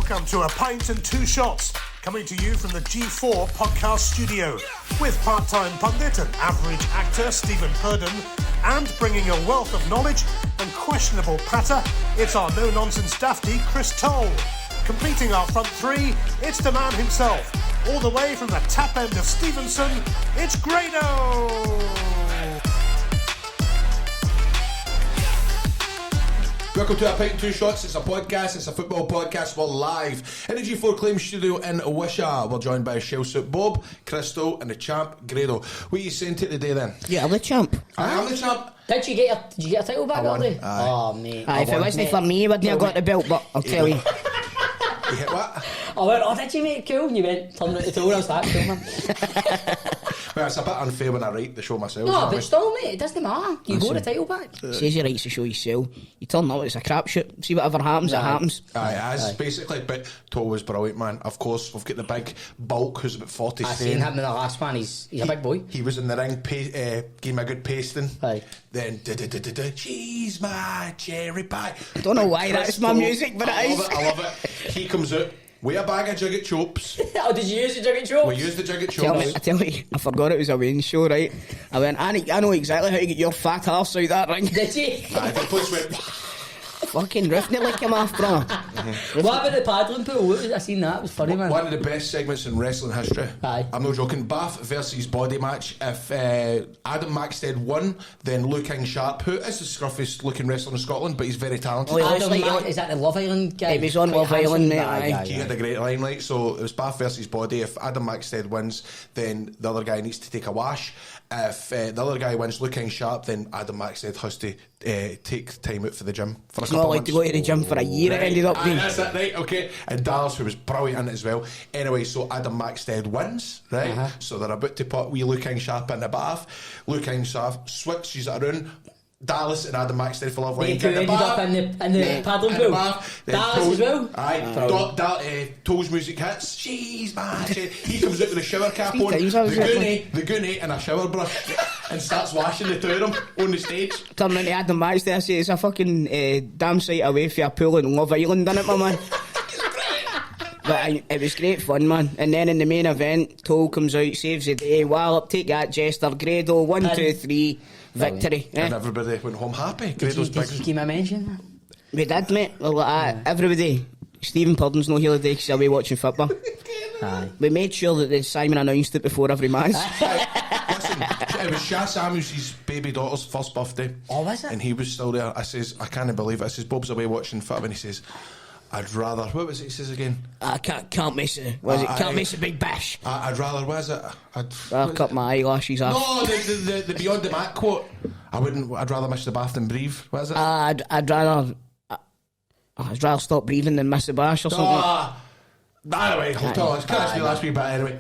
Welcome to A Pint and Two Shots, coming to you from the G4 podcast studio, with part-time pundit and average actor Stephen Purden, and bringing a wealth of knowledge and questionable patter, it's our no-nonsense dafty Chris Toal. Completing our front three, it's the man himself, all the way from the tap end of Stevenson, it's Grado! Welcome to A Pint and Two Shots. It's a podcast, it's a football podcast. We're live in the G4 Claim Studio in Wishaw. We're joined by Shell Soup Bob, Crystal and the champ Grado. What are you saying to today then? Yeah, I'm the champ. I am the champ. Did you get a title back early? Oh mate. If it wasn't for me, I wouldn't have got the belt, but I'll tell you. You hit what? I went, oh did you mate, cool? And you went, turn it to tour, I was like, cool man. Well, it's a bit unfair when I write the show myself. No, but still mate, it doesn't matter. You got the title back. Says he writes the show yourself. You turn up, it's a crapshoot. See whatever happens, it happens. Aye, as basically, but Toal was brilliant, man. Of course, we've got the big bulk who's about 40 I seen him in the last one, he's a big boy. He was in the ring, gave me a good pasting. Aye. Then, she's my cherry pie. I don't know why that's my music, but it is. I love it. He comes out with a bag of jigget chops. Oh, did you use the jigget chops? We used the jigget I chops. tell you, I forgot it was a weighing show, right? I went, I know exactly how to get your fat arse out that ring. Did you? Aye, the place went... Fucking riffing it like him off, bro. What about the paddling pool? I seen that, it was funny man. One of the best segments in wrestling history. Aye. I'm not joking. Bath versus body match. If Adam Maxted won, then Luke King Sharp, who is the scruffiest looking wrestler in Scotland, but he's very talented. Oh, Is that the Love Island guy? He was on Love Island, mate, aye. He had a great limelight, so it was Bath versus body. If Adam Maxted wins, then the other guy needs to take a wash. If the other guy wins, Luke King Sharp, then Adam Maxted has to take time out for the gym for a couple Not of like months. to go to the gym for a year, it ended up being. That's it, right, okay. And Dallas, who was brilliant in it as well. Anyway, so Adam Maxted wins, right? So they're about to put wee Luke King Sharp in the bath. Luke King Sharp switches it around. Dallas and Adam Maxted for Love Line. They two ended up in the paddling pool. Dallas as well? Aye. Toals music hits. Jeez, man. He comes out with a shower cap on, the goonie and a shower brush and starts washing the two of them on the stage. Turning into Adam Maxted, I say it's a fucking damn sight away for a pool in Love Island, innit, my man? But it was great fun, man. And then in the main event, Toal comes out, saves the day. Wallop, take that, Jester. Grado, 1, 2, 3, victory. And everybody went home happy. Did you give me a mention? We did, mate. Well, everybody. Stephen Purden's not here today because he'll be watching football. We made sure that Simon announced it before every match. Listen, it was Shah Samuels' baby daughter's first birthday. Oh, was it? And he was still there. I says, I can't believe it. I says, Bob's away watching football, and he says, I'd rather... What was it he says again? I can't miss it. Can't miss a big bash. I'd rather... What is it? I'll cut my eyelashes off. No, the Beyond the Mat quote. I'd rather miss the bath than breathe. What is it? I'd rather stop breathing than miss the bash or something. Anyway, catch me last week, but anyway.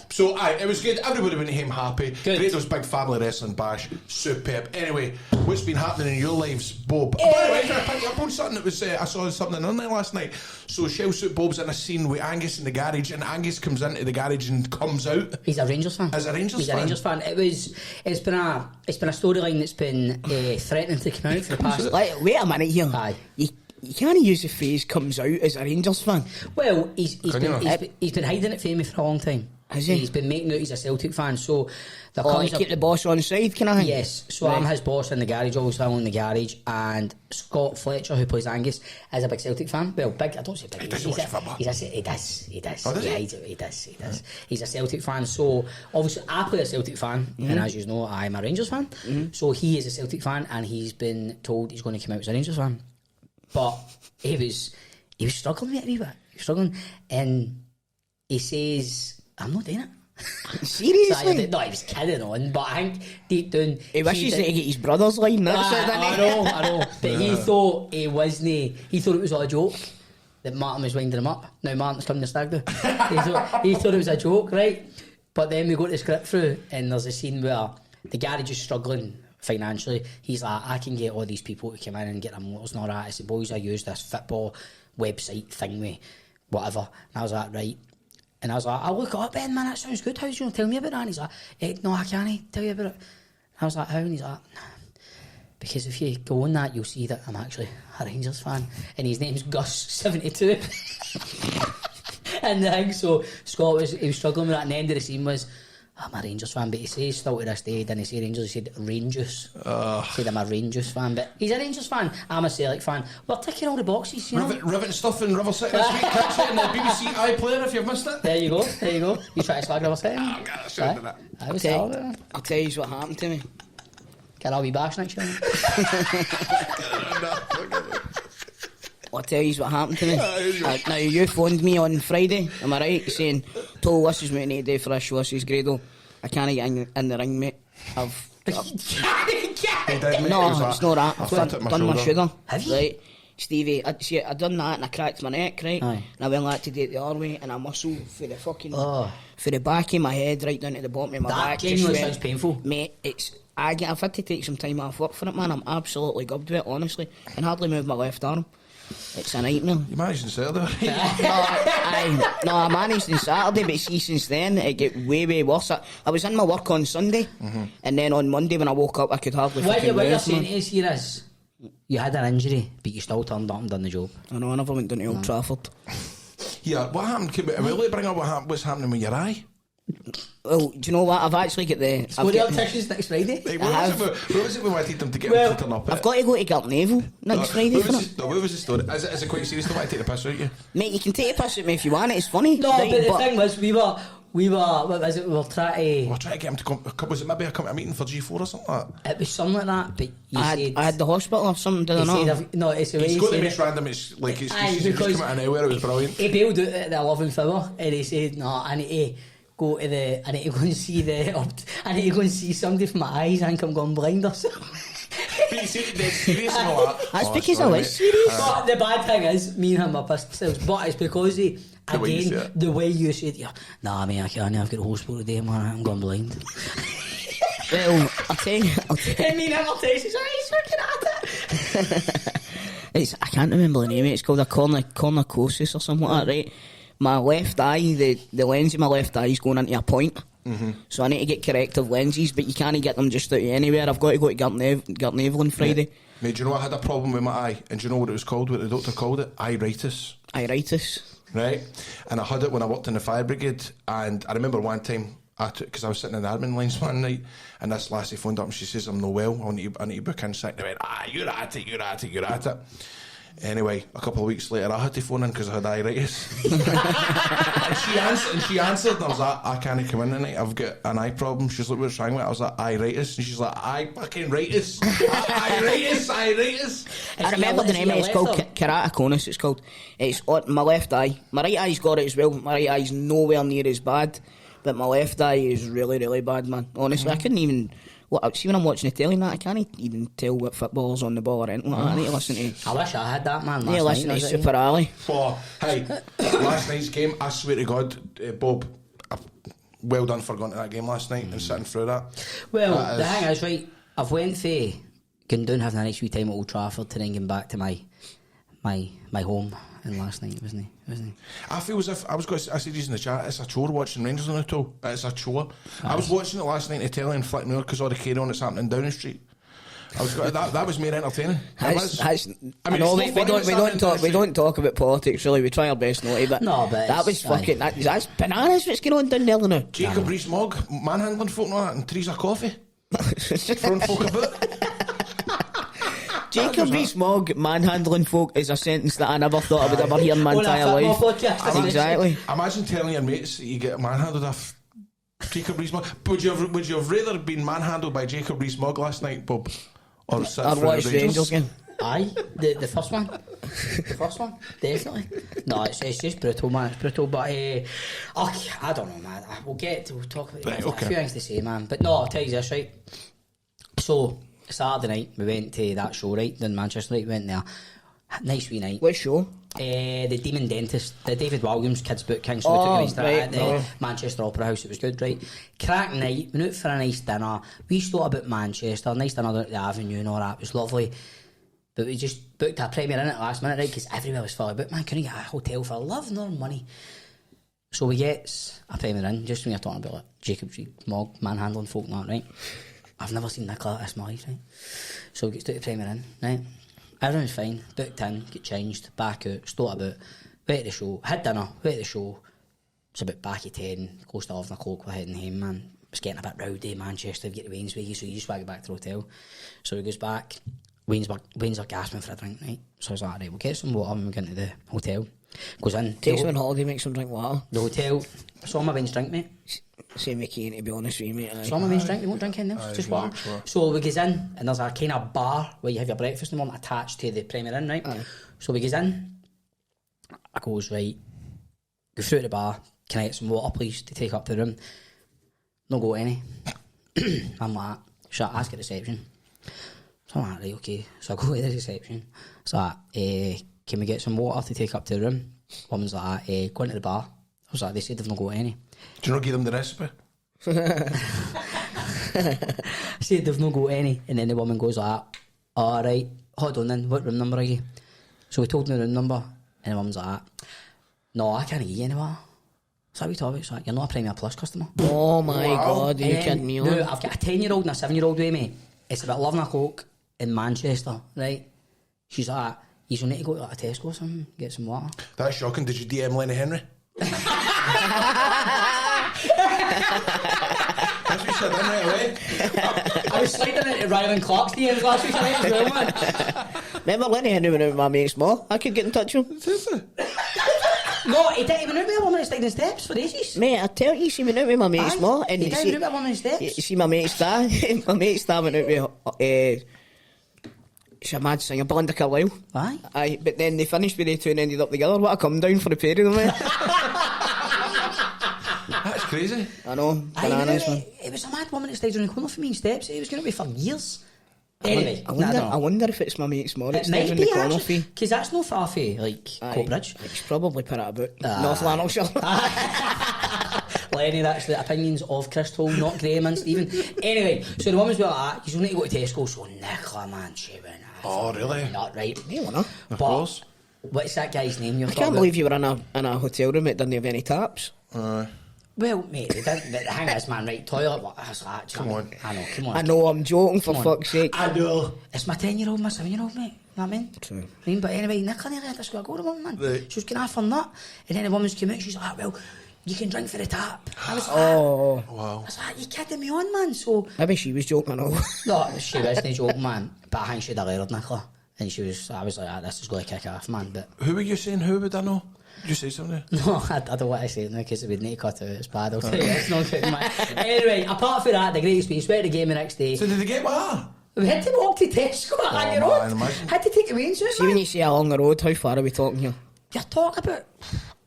So, it was good. Everybody went home happy. Grado's big family wrestling bash. Superb. Anyway, what's been happening in your lives, Bob? By the way, can I pick you up on something that was... I saw something on there last night. So, Shell Soup Bob's in a scene with Angus in the garage, and Angus comes into the garage and comes out. He's a Rangers fan. He's a Rangers fan. It's been a storyline that's been threatening to come out for the past... Wait a minute here. You can't use the phrase "comes out" as a Rangers fan. Well, he's been hiding it from me for a long time. Has he? He's been making out he's a Celtic fan. So keep the boss on side, can I? Yes. So I'm his boss in the garage, always down in the garage, and Scott Fletcher, who plays Angus, is a big Celtic fan. Well, big. I don't say big. He does. He does. Oh, He does. He's a Celtic fan. So obviously, I play a Celtic fan, and as you know, I'm a Rangers fan. So he is a Celtic fan, and he's been told he's going to come out as a Rangers fan. But he was struggling with it a wee bit. He was struggling, and he says, "I'm not doing it." Seriously? No, he was kidding on, but I think deep down he wishes to get his brother's line. I know. But he thought he wasn't. He thought it was all a joke that Martin was winding him up. Now Martin's coming to Stag Do. he thought it was a joke, right? But then we got the script through, and there's a scene where the garage is struggling financially. He's like, I can get all these people to come in and get them motors and all that. I said, boys, I use this football website thing with whatever. And I was like, right. And I was like, I'll look it up, Ben, man, that sounds good. How do you want to tell me about that? And he's like, no, I can't tell you about it. And I was like, how? And he's like, Because if you go on that, you'll see that I'm actually a Rangers fan, and his name's Gus72. And the thing, so Scott was struggling with that, and the end of the scene was, I'm a Rangers fan, but he says still to this day, he didn't say Rangers, he said Rangers. He said I'm a Rangers fan, but he's a Rangers fan, I'm a Celtic fan. We're ticking all the boxes, you know. Rivet stuff in River City this week. Catch it in the BBC iPlayer if you've missed it. There you go. You try to slag River City? Oh, God, I shouldn't have done that. I'll tell you what happened to me. Can I be bash next year? I'll tell you what happened to me. Now, you phoned me on Friday, am I right? Saying, Toal, this is what I need to do for a show. I says, Grado, I can't get in the ring, mate. He did, mate. No, He was it's not that. I flipped I've done my shoulder. Have you? Right. Stevie, I done that and I cracked my neck, right? Aye. And I went like to do it the other way, and a muscle for the fucking... For the back of my head, right down to the bottom of my back. That genuinely sounds painful. Mate, I've had to take some time off work for it, man. I'm absolutely gubbed with it, honestly. I can hardly move my left arm. It's a nightmare. You managed on Saturday. I managed on Saturday, but see, since then it get way worse. I was in my work on Sunday, and then on Monday when I woke up, I could hardly fucking move. What you're saying is, here is, you had an injury, but you still turned up and done the job. I know, I never went down to Old Trafford. Yeah, what happened? Can we bring up what's happening with your eye? Well, do you know what? I've actually got the... So the opticians next Friday? Hey, what was it we wanted them to get him to turn up? I've got to go to Continental next Friday for it. What was the story? Is it quite serious? Don't want to take the piss out of you? Mate, you can take a piss at me if you want it, it's funny. No, right, but the thing was, we were, what was it, we were trying to... We're trying to get him to come, was it maybe come to a meeting for G4 or something like that? It was something like that, but you said... I had the hospital or something, did I not? No, it's the way He's he got the said most it. random, it's like, he's Aye, just come out of nowhere, it was brilliant. He bailed out at the 11th hour, and he said, no, I need to go and see somebody for my eyes. I think I'm going blind or something. But you see, they're serious and all that. That's because I was serious. But the bad thing is, me and him are pissed ourselves, but it's because he, the way you said, yeah, nah, mate, I can't, I've got a hospital today, man, I'm going blind. Well, I'll tell you. And me and him will tell you, he's looking at it. I can't remember the name. It's called a cornicosis or something like that, right? My left eye, the lens in my left eye is going into a point. So I need to get corrective lenses, but you can't get them just out anywhere. I've got to go to Gartnavel on Friday. Mate, do you know I had a problem with my eye? And do you know what it was called, what the doctor called it? Iritis. Right? And I had it when I worked in the fire brigade, and I remember one time, because I was sitting in the admin lines one night, and this lassie phoned up and she says, I'm no well, I need to book in sick. They went, you're at it. Anyway, a couple of weeks later, I had to phone in because I had iritis. and she answered, and I was like, I can't come in tonight, I've got an eye problem. She's like, what's wrong with it? I was like, iritis. And she's like, I fucking ritis. Iritis. I remember the name, it's called keratoconus, it's called. It's on my left eye. My right eye's got it as well. My right eye's nowhere near as bad, but my left eye is really, really bad, man. Honestly, I couldn't even... see, when I'm watching the telly, I can't even tell what football's on the ball or anything like that. I need to listen to... I wish I had that, man. I need to listen to Super Ali. Oh, hey, last night's game, I swear to God, Bob, well done for going to that game last night and sitting through that. Well, the thing is, right, I've went for going down having a nice wee time at Old Trafford to then getting back to my home. And last night, wasn't he? I feel as if I said this in the chat, it's a chore watching Rangers on the toe. It's a chore. I was watching it last night in the telly and flicking over because all the carry on that's happening down the street. That was more entertaining. We don't talk about politics really. We try our best not to, but that was fucking that's bananas. What's going on down there now? Jacob Rees-Mogg manhandling folk and all that, and Teresa Coffey throwing folk about. Jacob Rees-Mogg manhandling folk is a sentence that I never thought I would ever hear in my entire life. Exactly. Imagine telling your mates that you get manhandled off Jacob Rees-Mogg. Would you have rather been manhandled by Jacob Rees-Mogg last night, Bob, or watch the Rangers game? Aye, the first one. The first one, definitely. No, it's just brutal, man. It's brutal, but I don't know, man. We'll talk about it. A few things to say, man. But no, I'll tell you this, right? So Saturday night we went to that show, right, in Manchester. Right, we went there. Nice wee night. What show? The Demon Dentist, the David Williams kids book king. So we took a nice dinner at the Manchester Opera House. It was good, right? Cracking night. Went out for a nice dinner. We thought about Manchester. Nice dinner at the Avenue and all that. It was lovely. But we just booked a Premier in at the last minute, right? Because everywhere was fully booked. Man, couldn't get a hotel for love nor money. So we get a Premier in, just when you're talking about like Jacob Rees-Mogg manhandling folk and that, right? I've never seen Nicola this my life, right? So we get to the Premier Inn, right? Everything's fine, booked in, get changed, back out, start about, wait at the show, had dinner, wait at the show. It's about back at 10, close to 11 o'clock, we're heading home, man. It's getting a bit rowdy, Manchester, we get to Waynesway, so you just swag back to the hotel. So he goes back, Wayne's are gasping for a drink, right? So I was like, right, we'll get some water when we get into the hotel. Goes in. Takes him on holiday, makes him drink water. The hotel, saw my Wayne's drink, mate. Same with Kane, to be honest with you, mate. Saw my Wayne's drink, they won't drink anything else, just water. So we goes in, and there's a kind of bar where you have your breakfast in the morning attached to the Premier Inn, right? So we goes in, I goes, right, go through to the bar, can I get some water, please, to take up to the room? No go any. I'm like, shut, ask at reception. So I'm like, right, okay. So I go to the reception. So can we get some water to take up to the room? Woman's like, go into the bar. I was like, they said they've not got any. Do you not give them the recipe? I said they've not got any. And then the woman goes like, alright, hold on then, what room number are you? So we told them the room number, and the woman's like, no, I can't give you any water. So we talk about, so you're not a Premier Plus customer. Oh my God, are you kidding me? No, I've got a 10-year-old and a 7-year-old with me. It's about 11 o'clock in Manchester, right? She's like, you need to go to like a Tesco or something, get some water. That's shocking. Did you DM Lenny Henry? That's what you said then right away. I was sliding into Ryan Clark's DMs last week as well, man. Remember Lenny Henry went out with my mate's mom? I could get in touch with him. No, he didn't even out with a woman that's taking the steps for ages. Mate, I tell you, she went out with my mate's mom. He didn't even out with a woman on the steps. You see my mate's dad? My mate's dad went out with she's a mad singer, Belinda Carlisle. Aye, but then they finished with the two and ended up together. What a come down for the pair of them, man. That's crazy. I know, bananas, man. It was a mad woman that stayed around the corner from me in steps. It was going to be for years. Anyway, I wonder if it's my mate's mom. It might be actually, because that's no far from like Coatbridge. It's probably put it about North Lanarkshire. Lenny, that's the opinions of Crystal, not Graham and Stephen. Anyway, so the woman's like, you need to go to Tesco. So Nicola, man, she went. Oh, really? Not right. You wanna? Of course. What's that guy's name? I can't believe you were in a hotel room that didn't have any taps. Well, mate, they didn't. But hang on, man, right? Toilet. What? Come on. Come on. I know, I'm joking, for fuck's sake. I know. It's my 10-year-old, my 7-year-old, mate. You know what I mean? True. But anyway, Nicola nearly had to go to the woman, man. Right. She was going off on that. And then the woman's came out, she's like, well, you can drink for the tap. I was like, oh. Wow. I was like, you kidding me on, man? So Maybe she was joking, I know. no, she wasn't joking, man. But I think she'd have heard Nicola. And I was like, this is going to kick off, man. But who were you saying? Who would I know? Did you say something? no, I don't want to say it now because it would need to cut out. It's bad, I'll tell you. It's not good, man. Anyway, apart from that, the greatest piece, went to the game the next day. So did they get with her? We had to walk to Tesco at Hanger Road. Had to take away into it, See, when you say along the road, how far are we talking here? You're talking about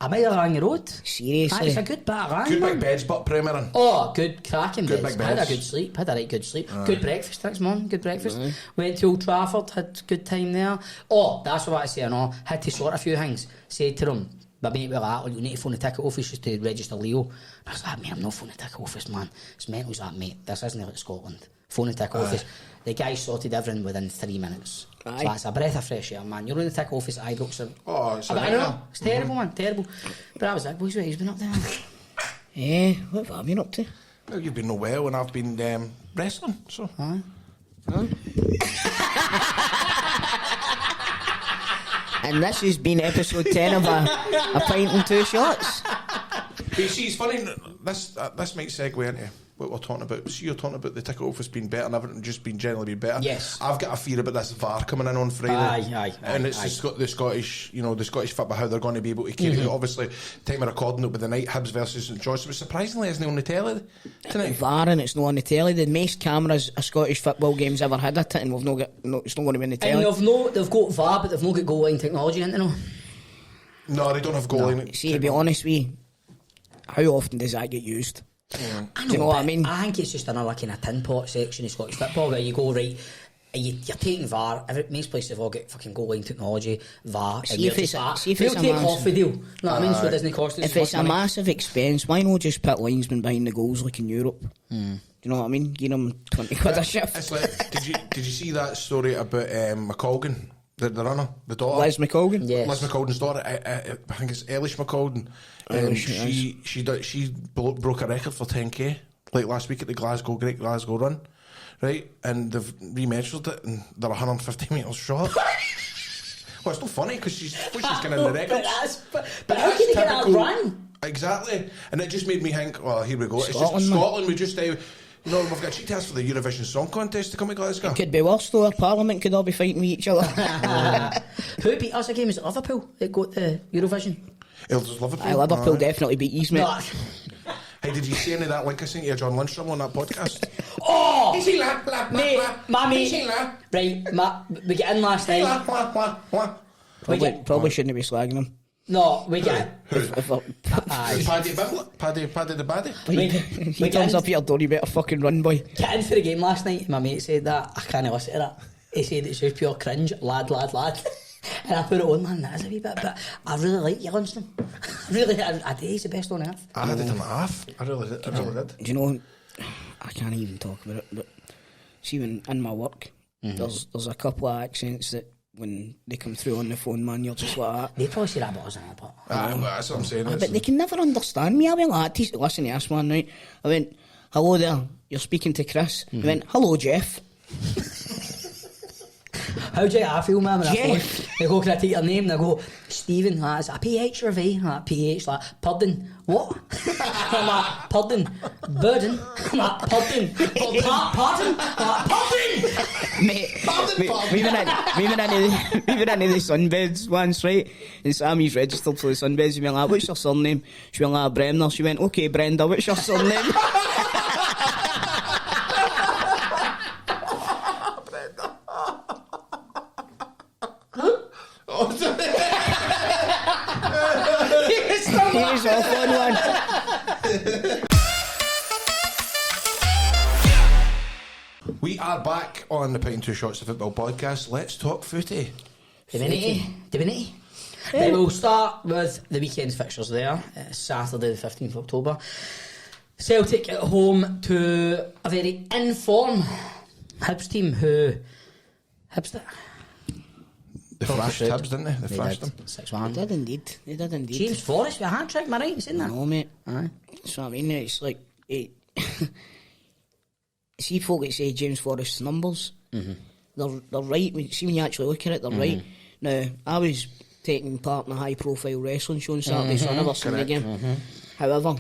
a mile along the road. Seriously? It's a good bit of land, Good man. big beds, but Premier Inn. Oh, good cracking Good beds. big Had a beds. good sleep. Had a right good sleep. Good breakfast next morning. Good breakfast. Went to Old Trafford. Had good time there. Oh, that's what I say. I know. Had to sort a few things. Said to them, my mate was like, you need to phone the ticket office just to register Leo. And I was like, mate, I'm not phoning the ticket office, man. It's mental. He's like, mate, this isn't like Scotland. Phone the ticket office. The guy sorted everything within 3 minutes. Aye. So that's a breath of fresh air, man. You're in the ticket office at Ibrox. Oh, it's I know. It's terrible, man. Terrible. But I was like, boys, what he's been up there, man. What have you been up to? Well, you've been well and I've been wrestling, so. Aye. And this has been episode 10 of a pint and two shots. But you see, it's funny, this might segue into what we're talking about. See, you're talking about the ticket office being better and everything just been generally being better. Yes. I've got a fear about this VAR coming in on Friday. Aye. And it's the Scottish, the Scottish football, how they're going to be able to carry it. Obviously, time of recording it with the night, Hibs versus St Johnstone, but surprisingly isn't on the telly tonight. VAR and it's not on the telly. The most cameras a Scottish football game's ever had at it, and it's not going to be on the telly. And they've got VAR, but they've not got goal line technology in it, no. No, they don't have goal line. See, to be honest with you, how often does that get used? I know, Do you know what I mean? I think it's just another kind of tin pot section of Scottish football where you go, right, you're taking VAR. Most places have all got fucking goal line technology, VAR. See if it's a we'll take off the deal. You know what I mean? So it doesn't cost us if it's a massive expense, why not just put linesmen behind the goals like in Europe? Do you know what I mean? Give them 20 quid a shift. It's like, did you see that story about McColgan? The runner, the daughter, Liz McColgan. Yes. Liz McColgan's daughter. I think it's Eilish McColgan. She broke a record for 10k like last week at the Great Glasgow Run. right? And they've remeasured it, and they're 150 metres short. Well, it's not funny because she's getting in the records. But how can you get that run? Exactly, and it just made me think. Well, here we go. Scotland, it's just Scotland. We just we've got cheek tests for the Eurovision Song Contest to come to Glasgow. It could be worse though. Our Parliament could all be fighting with each other. Who beat us again? Was it Liverpool that got the Eurovision? It was Liverpool. Liverpool definitely beat East, mate. No. Hey, did you see any of that link I sent you, John Lundstrom, on that podcast? Oh! Is he la, la, Mate, la, my mate. Is he la? Right, we get in last night. La, la, la, la. Probably shouldn't be slagging them. No, we get... Paddy Bimblett? Paddy the baddie? He comes up here, don't you better fucking run, boy. Get in for the game last night, my mate said that. I can't listen to that. He said it's just pure cringe, lad. And I put it on, man, that is a wee bit, but I really like you, Lundstrom. I do, he's the best on earth. I had it in half. I really did. Do you know, I can't even talk about it, but see, when in my work, there's a couple of accents that when they come through on the phone, man, you're just like that. They probably say that about us, but... That's what I'm saying. But they can never understand me. I went like, listen to this one, right? I went, hello there, you're speaking to Chris. He went, hello, Jeff. How do I feel, man, when Jeff. They go, can I take your name? And I go, Stephen, that's a PH or a V? Like, PH, like, Purdon. What? I'm like, Purdon. Burden. I'm like, Purdon. Pardon? I'm like, Purdon! Mate, we went into the sunbeds once, right? And Sammy's registered for the sunbeds. He went like, what's your surname? She went like, Bremner. She went, okay, Brenda, what's your surname? He was off on one. We are back on the Pint and Two Shots of Football podcast. Let's talk footy. Divinity. Then we'll start with the weekend's fixtures there. Saturday the 15th of October. Celtic at home to a very in-form Hibs team who... Hibs did. They thrashed Hibs, didn't they? They thrashed them. 6-1. They did indeed. James Forrest with a hat-trick, am I right in saying that? No, mate. Aye. That's what I mean. It's like... see folk that say James Forrest's numbers, they're right. See, when you actually look at it, they're right. Now, I was taking part in a high-profile wrestling show on Saturday, so I never seen the game. However,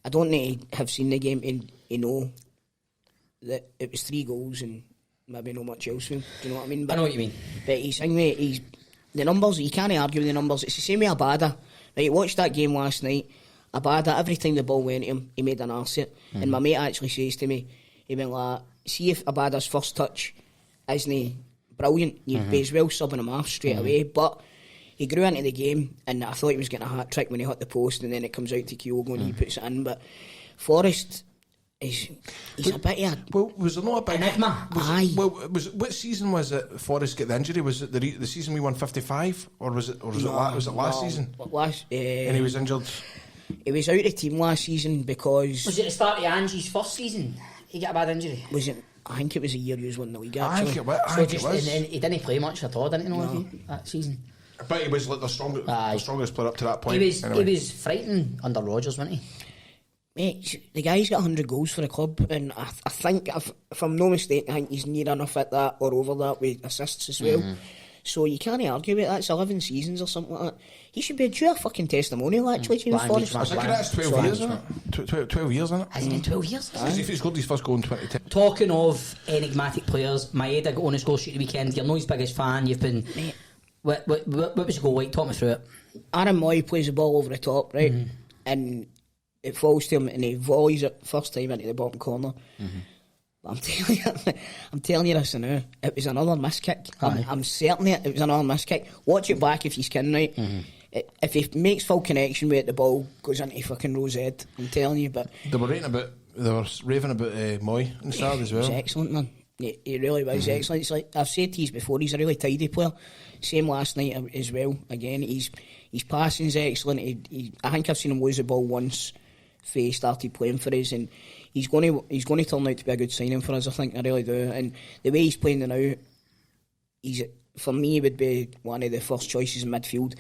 I don't need to have seen the game to know that it was 3 goals and maybe not much else. Do you know what I mean? I know what you mean. But the numbers, you can't argue with the numbers. It's the same with Abada. Right, watched that game last night. Abada, every time the ball went to him, he made an arse it. And my mate actually says to me, he went like, see if Abada's first touch isn't brilliant, you'd be as well subbing him off straight away. But he grew into the game, and I thought he was getting a hat-trick when he hit the post, and then it comes out to Kyogo and he puts it in. But Forrest... He's a bit of a... Well, was there not a big... Enigma. Aye. Well, what season was it Forrest got the injury? Was it the season we won 55? Or was it last season? And he was injured? He was out of the team last season because... Was it the start of Angie's first season? He got a bad injury? Was it... I think it was a year he was winning the league, I actually. think it was. And then he didn't play much at all, didn't he, that season? But he was like the strongest player up to that point. He was frightening under Rodgers, wasn't he? Mate, the guy's got 100 goals for the club, and I think, if I'm not mistaken, I think he's near enough at that or over that with assists as well. So you can't argue with that. It's 11 seasons or something like that. He should be due a fucking testimonial, actually, James Forrest. I think that's 12 years, isn't it? 12 years, isn't it? Hasn't it 12 years? If he's got his first goal in 2010. Talking of enigmatic players, Maeda got on a score sheet the weekend. You're not his biggest fan. You've been... Mate. What was the goal like? Talk me through it. Aaron Moy plays the ball over the top, right? And it falls to him and he volleys it first time into the bottom corner. But I'm telling you this now, it was another miss kick. I'm certain it was another miss kick. Watch it back if you can, right? If he makes full connection with it, the ball goes into fucking Rose head. I'm telling you, but They were raving about Moy on Saturday as well. He's excellent, man. He really was excellent. It's like I've said to you before, he's a really tidy player. Same last night as well. Again, his passing's excellent. I think I've seen him lose the ball once before he started playing for us, and he's going to turn out to be a good signing for us. I think I really do. And the way he's playing now, for me would be one of the first choices in midfield.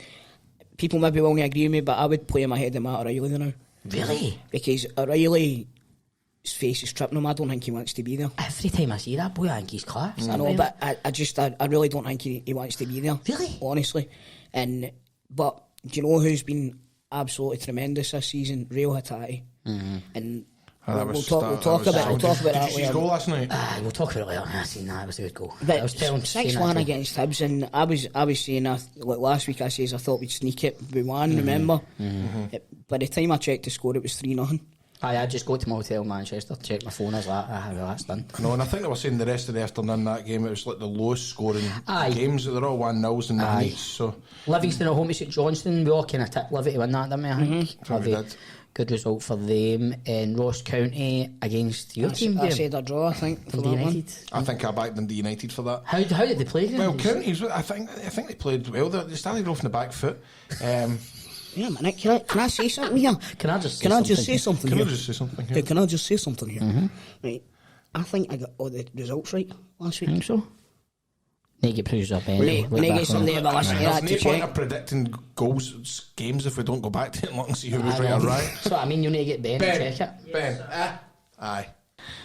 People maybe won't agree with me, but I would play him ahead of Matt O'Reilly now. Really? Because O'Reilly face is tripping him. I don't think he wants to be there. Every time I see that boy, I think he's class. I know, but I really don't think he wants to be there. Really? Honestly. But do you know who's been absolutely tremendous this season? Real Hatati. And we'll talk about that Did you see later. his goal last night? We'll talk about it later. I seen that. It was a good goal. But I was telling 6-1 against Hibs, and I was saying last week I thought we'd sneak it with one. Remember, by the time I checked the score, it was 3-0. I just got to my hotel in Manchester, checked my phone. I was like, well, that's done. No, and I think they were saying the rest of the afternoon in that game, it was like the lowest scoring games. They're all 1-0s and 9-8s. So Livingston at home to St Johnstone, we all kind of tipped Livy to win that, didn't we? I think. Good result for them. And Ross County against your team. I said a draw, I think, for that United. I think I backed Dundee United for that. How did they play? Well, Counties, I think they played well. They started off on the back foot. Yeah, man, can I say something here? Can I just say something here? Can I just say something here? Right, I think I got all the results right last week. I think so. Need to get proofs up, Need to get somebody to listen to that to There's no point check. of predicting games if we don't go back to it and look and see who was right or right. So I mean, you need to get Ben to check it. Ben, aye.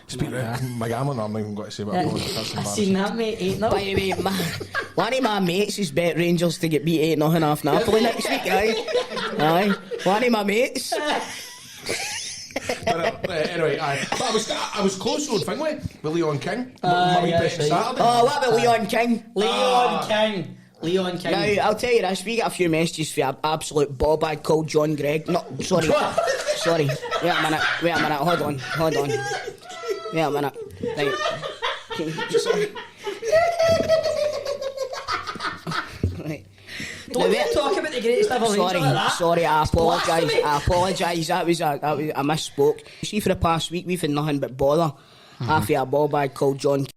Speak my gambling, I'm not even going to say what I'm going to. I've seen that, mate. 8-0. By the way, one of my mates has bet Rangers to get beat 8-0 off Napoli next week, right? Aye. One of my mates. Anyway, but I was close on thing with Leon King. Saturday. Oh, what about Leon King? Leon King. Now, I'll tell you this, we get a few messages for an absolute bobad called John Gregg. No, sorry. Sorry. Wait a minute. Hold on. Wait a minute. Right. Sorry. Right. Don't talk about the greatest ever Ranger like that. Sorry, I apologise. That was I misspoke. See, for the past week we've had nothing but bother. Half a ball bag called John.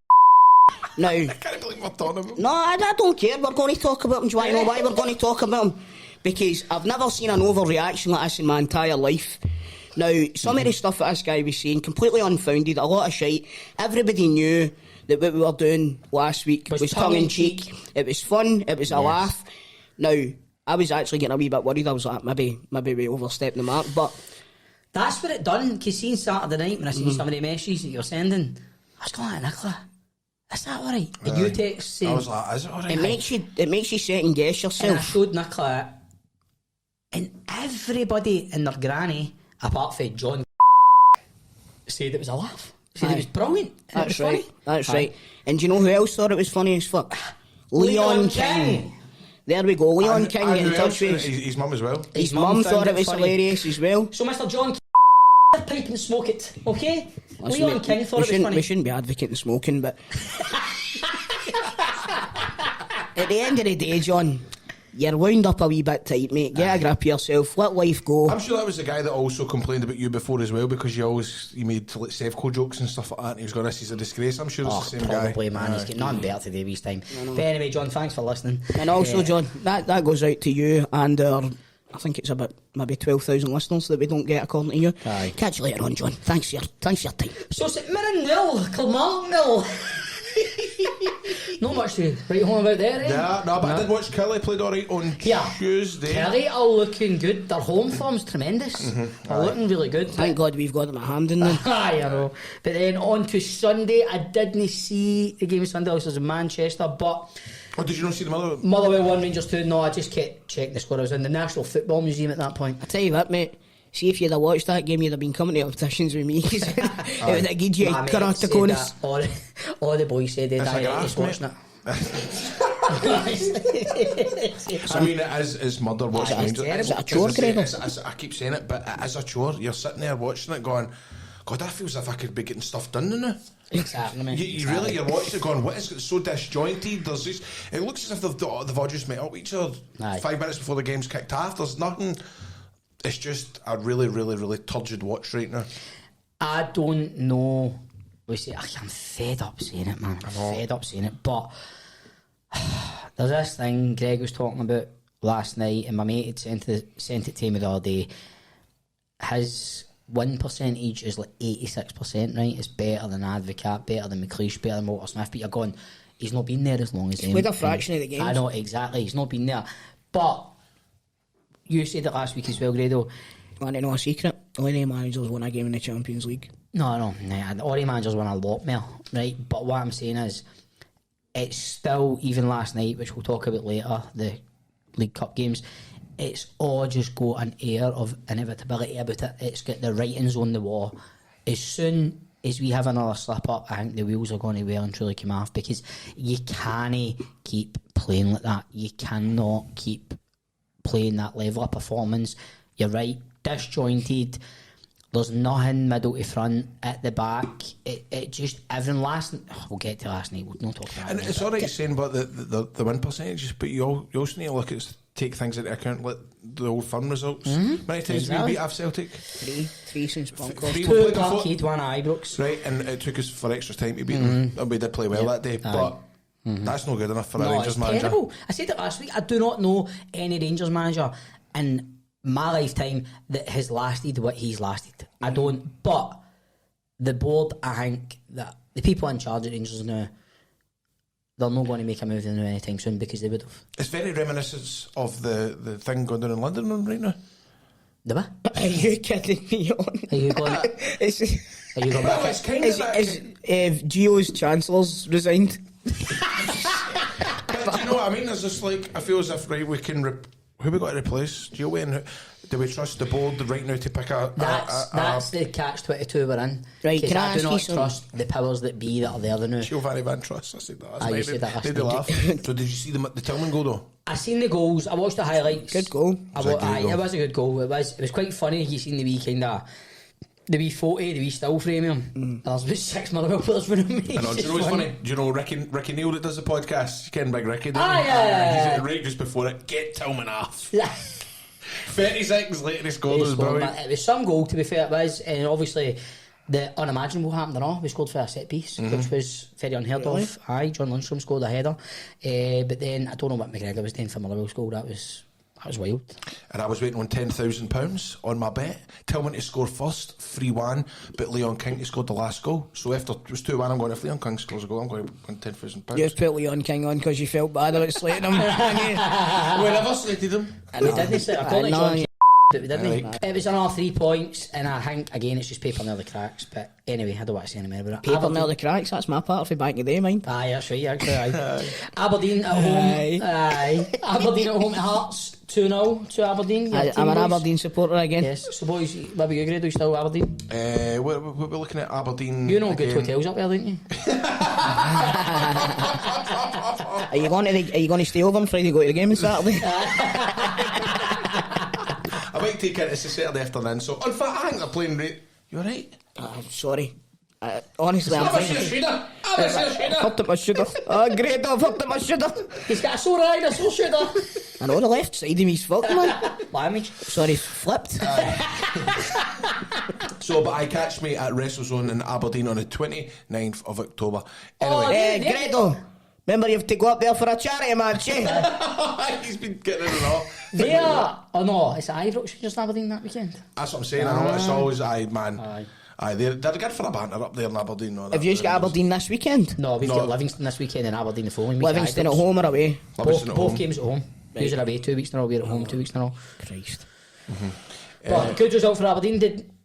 Now, I can't believe we're talking about him. no, I don't care. We're going to talk about him. Do you want to know why we're going to talk about him? Because I've never seen an overreaction like this in my entire life. Now, some of the stuff that this guy was saying, completely unfounded, a lot of shite. Everybody knew that what we were doing last week was tongue-in-cheek. It was fun, it was a laugh. Now, I was actually getting a wee bit worried. I was like, maybe we overstepped the mark, but... That's what it done, because seeing Saturday night, when I seen some of the messages that you're sending, I was going like, Nicola, is that alright? And you text saying... I was like, is it alright? It makes you second guess yourself. And I showed Nicola, and everybody and their granny, apart from John, said it was a laugh. Said it was brilliant. That's right. That's right. And do you know who else thought it was funny as fuck? Leon King. There we go. Leon King get in touch with us. His mum as well. His mum thought it was funny. hilarious as well. So Mr. John, pipe and smoke it, okay? Listen, Leon King thought it was funny. We shouldn't be advocating smoking, but at the end of the day, John, you're wound up a wee bit tight, mate. Get a grip of yourself. Let life go. I'm sure that was the guy that also complained about you before as well, because you made like Sevco jokes and stuff like that, and he was going, this is a disgrace. I'm sure it's the same guy. Probably, man. He's getting nothing better today this time. But anyway, John, thanks for listening. And also, John, that goes out to you and our, I think it's about maybe 12,000 listeners that we don't get, according to you. Aye. Catch you later on, John. Thanks for your time. So it's Mirren nil, Kilmarnock nil. Not much to write home about there, eh? Yeah, no, but I did watch Kelly played alright on Tuesday. Kelly are looking good. Their home form's tremendous. They're looking really good. Thank God we've got them at hand in there. Aye, I know. But then on to Sunday, I didn't see the game of Sunday. I was in Manchester, but... Oh, did you not see the Motherwell 1, Rangers 2? No, I just kept checking the score. I was in the National Football Museum at that point. I tell you what, mate. See, if you'd have watched that game, you'd have been coming to competitions with me. It would have given you a karate corners. All the boys said they'd watching it. I mean, it is murder watching Rangers. Is it a chore, Gregor? I keep saying it, but it is a chore. You're sitting there watching it going, God, that feels as if I could be getting stuff done now. Exactly, man. You're watching it going, what is it so disjointed? There's this, it looks as if they've all just met up with each other 5 minutes before the game's kicked off. There's nothing. It's just a really, really, really turgid watch right now. I don't know. I'm fed up saying it, man. I'm fed up saying it. But there's this thing Greg was talking about last night, and my mate had sent it to me the other day. His win percentage is like 86%, right? It's better than Advocat, better than McLeish, better than Walter Smith. But you're going, he's not been there as long as him. With a fraction of the games. I know, exactly. He's not been there. But you said it last week as well, Grado. Want to know a secret? Only managers won a game in the Champions League. No, all the managers won a lot more, right? But what I'm saying is, it's still, even last night, which we'll talk about later, the League Cup games, it's all just got an air of inevitability about it. It's got the writings on the wall. As soon as we have another slip up, I think the wheels are going to well and truly come off, because you can't keep playing like that. You cannot keep playing that level of performance. You're right, disjointed. There's nothing middle to front, at the back. It just, everyone we'll get to last night, we'll not talk about it. And it's alright saying about the win percentages, but you also need to look at, take things into account, like the Old Firm results. Many times we beat off Celtic? Three since Bunkers. 2 Parkhead, 1 Ibrox. Right, and it took us for extra time to beat them, and we did play well that day, but that's not good enough for a Rangers manager. Terrible. I said it last week, I do not know any Rangers manager in my lifetime that has lasted what he's lasted. I don't. But the board, I think that the people in charge of Rangers now, they're not going to make a move now anytime soon, because they would have. It's very reminiscent of the thing going down in London right now. The what? Are you kidding me on? Are you going? Are you going back? It's kind of Gio's Chancellor's resigned. But do you know what I mean? There's just like, I feel as if, right, we can who we got to replace? Do you win? Do we trust the board right now to pick That's the catch-22 we're in. Right, can I do ask not you something? trust the powers that be that are there now. Giovanni Van Trust, I said that last night. You said that last Did night. they laugh? So did you see the Tillman goal though? I seen the goals. I watched the highlights. Good goal. It was a good goal. It was quite funny. You seen the wee the wee photo, the wee still frame of him. There's about 6 Motherwell players with him. I know. Do you know what's funny? Do you know Ricky Neal that does the podcast? Ken Big Ricky. Yeah. He's right just before it. Get Tillman off. 30 seconds later, he scored. It was brilliant. It was some goal, to be fair. It was, and obviously the unimaginable happened and all. We scored for a set piece, which was very unheard of. John Lundstrom scored a header, but then I don't know what McGregor was doing for Motherwell's goal. That was wild. And I was waiting on £10,000 on my bet. Tillman to score first, 3-1, but Leon King to score the last goal. So after it was 2-1, I'm going, if Leon King scores a goal, I'm going to win £10,000. You put Leon King on because you felt bad about slating him. We never slated him. We didn't slate. I call it John, but we didn't. It was another 3 points, and I think again it's just paper near the cracks. But anyway, I don't want to say any more about it. Paper near the cracks. That's my part for back in the day, mind. Aye, that's right. Actually, aye. Aberdeen at home. Aye. Aberdeen at home at Hearts. 2-0 to Aberdeen. I'm an Aberdeen supporter again. Yes. So boys, what about you, Grado? You still Aberdeen? We're looking at Aberdeen. You know good hotels up there, don't you? Are you going to stay over on Friday to go to the game on Saturday? I might take it. It's a Saturday afternoon. So in fact, I think they're playing right. You alright? Sorry. Honestly, I'm thinking. I've Hurt at my shoulder. Oh, great, I've hurt at my shoulder. He's got a sore eye and a sore shoulder. I know the left side of me's fucked, man. Damage. Sorry, flipped. So, but I catch me at WrestleZone in Aberdeen on the 29th of October. Anyway. Gredo, remember you have to go up there for a charity match, eh? He's been getting in and all. Oh no, it's Ibrox just Aberdeen that weekend. That's what I'm saying. I know it's always they're good for a banter up there in Aberdeen. No, have you got Aberdeen this weekend? No, we've got Livingston this weekend and Aberdeen the following week. Livingston at home or away? Both games at home. Right. Usually away 2 weeks in a row, we're at home 2 weeks in a row. Christ. But good result for Aberdeen.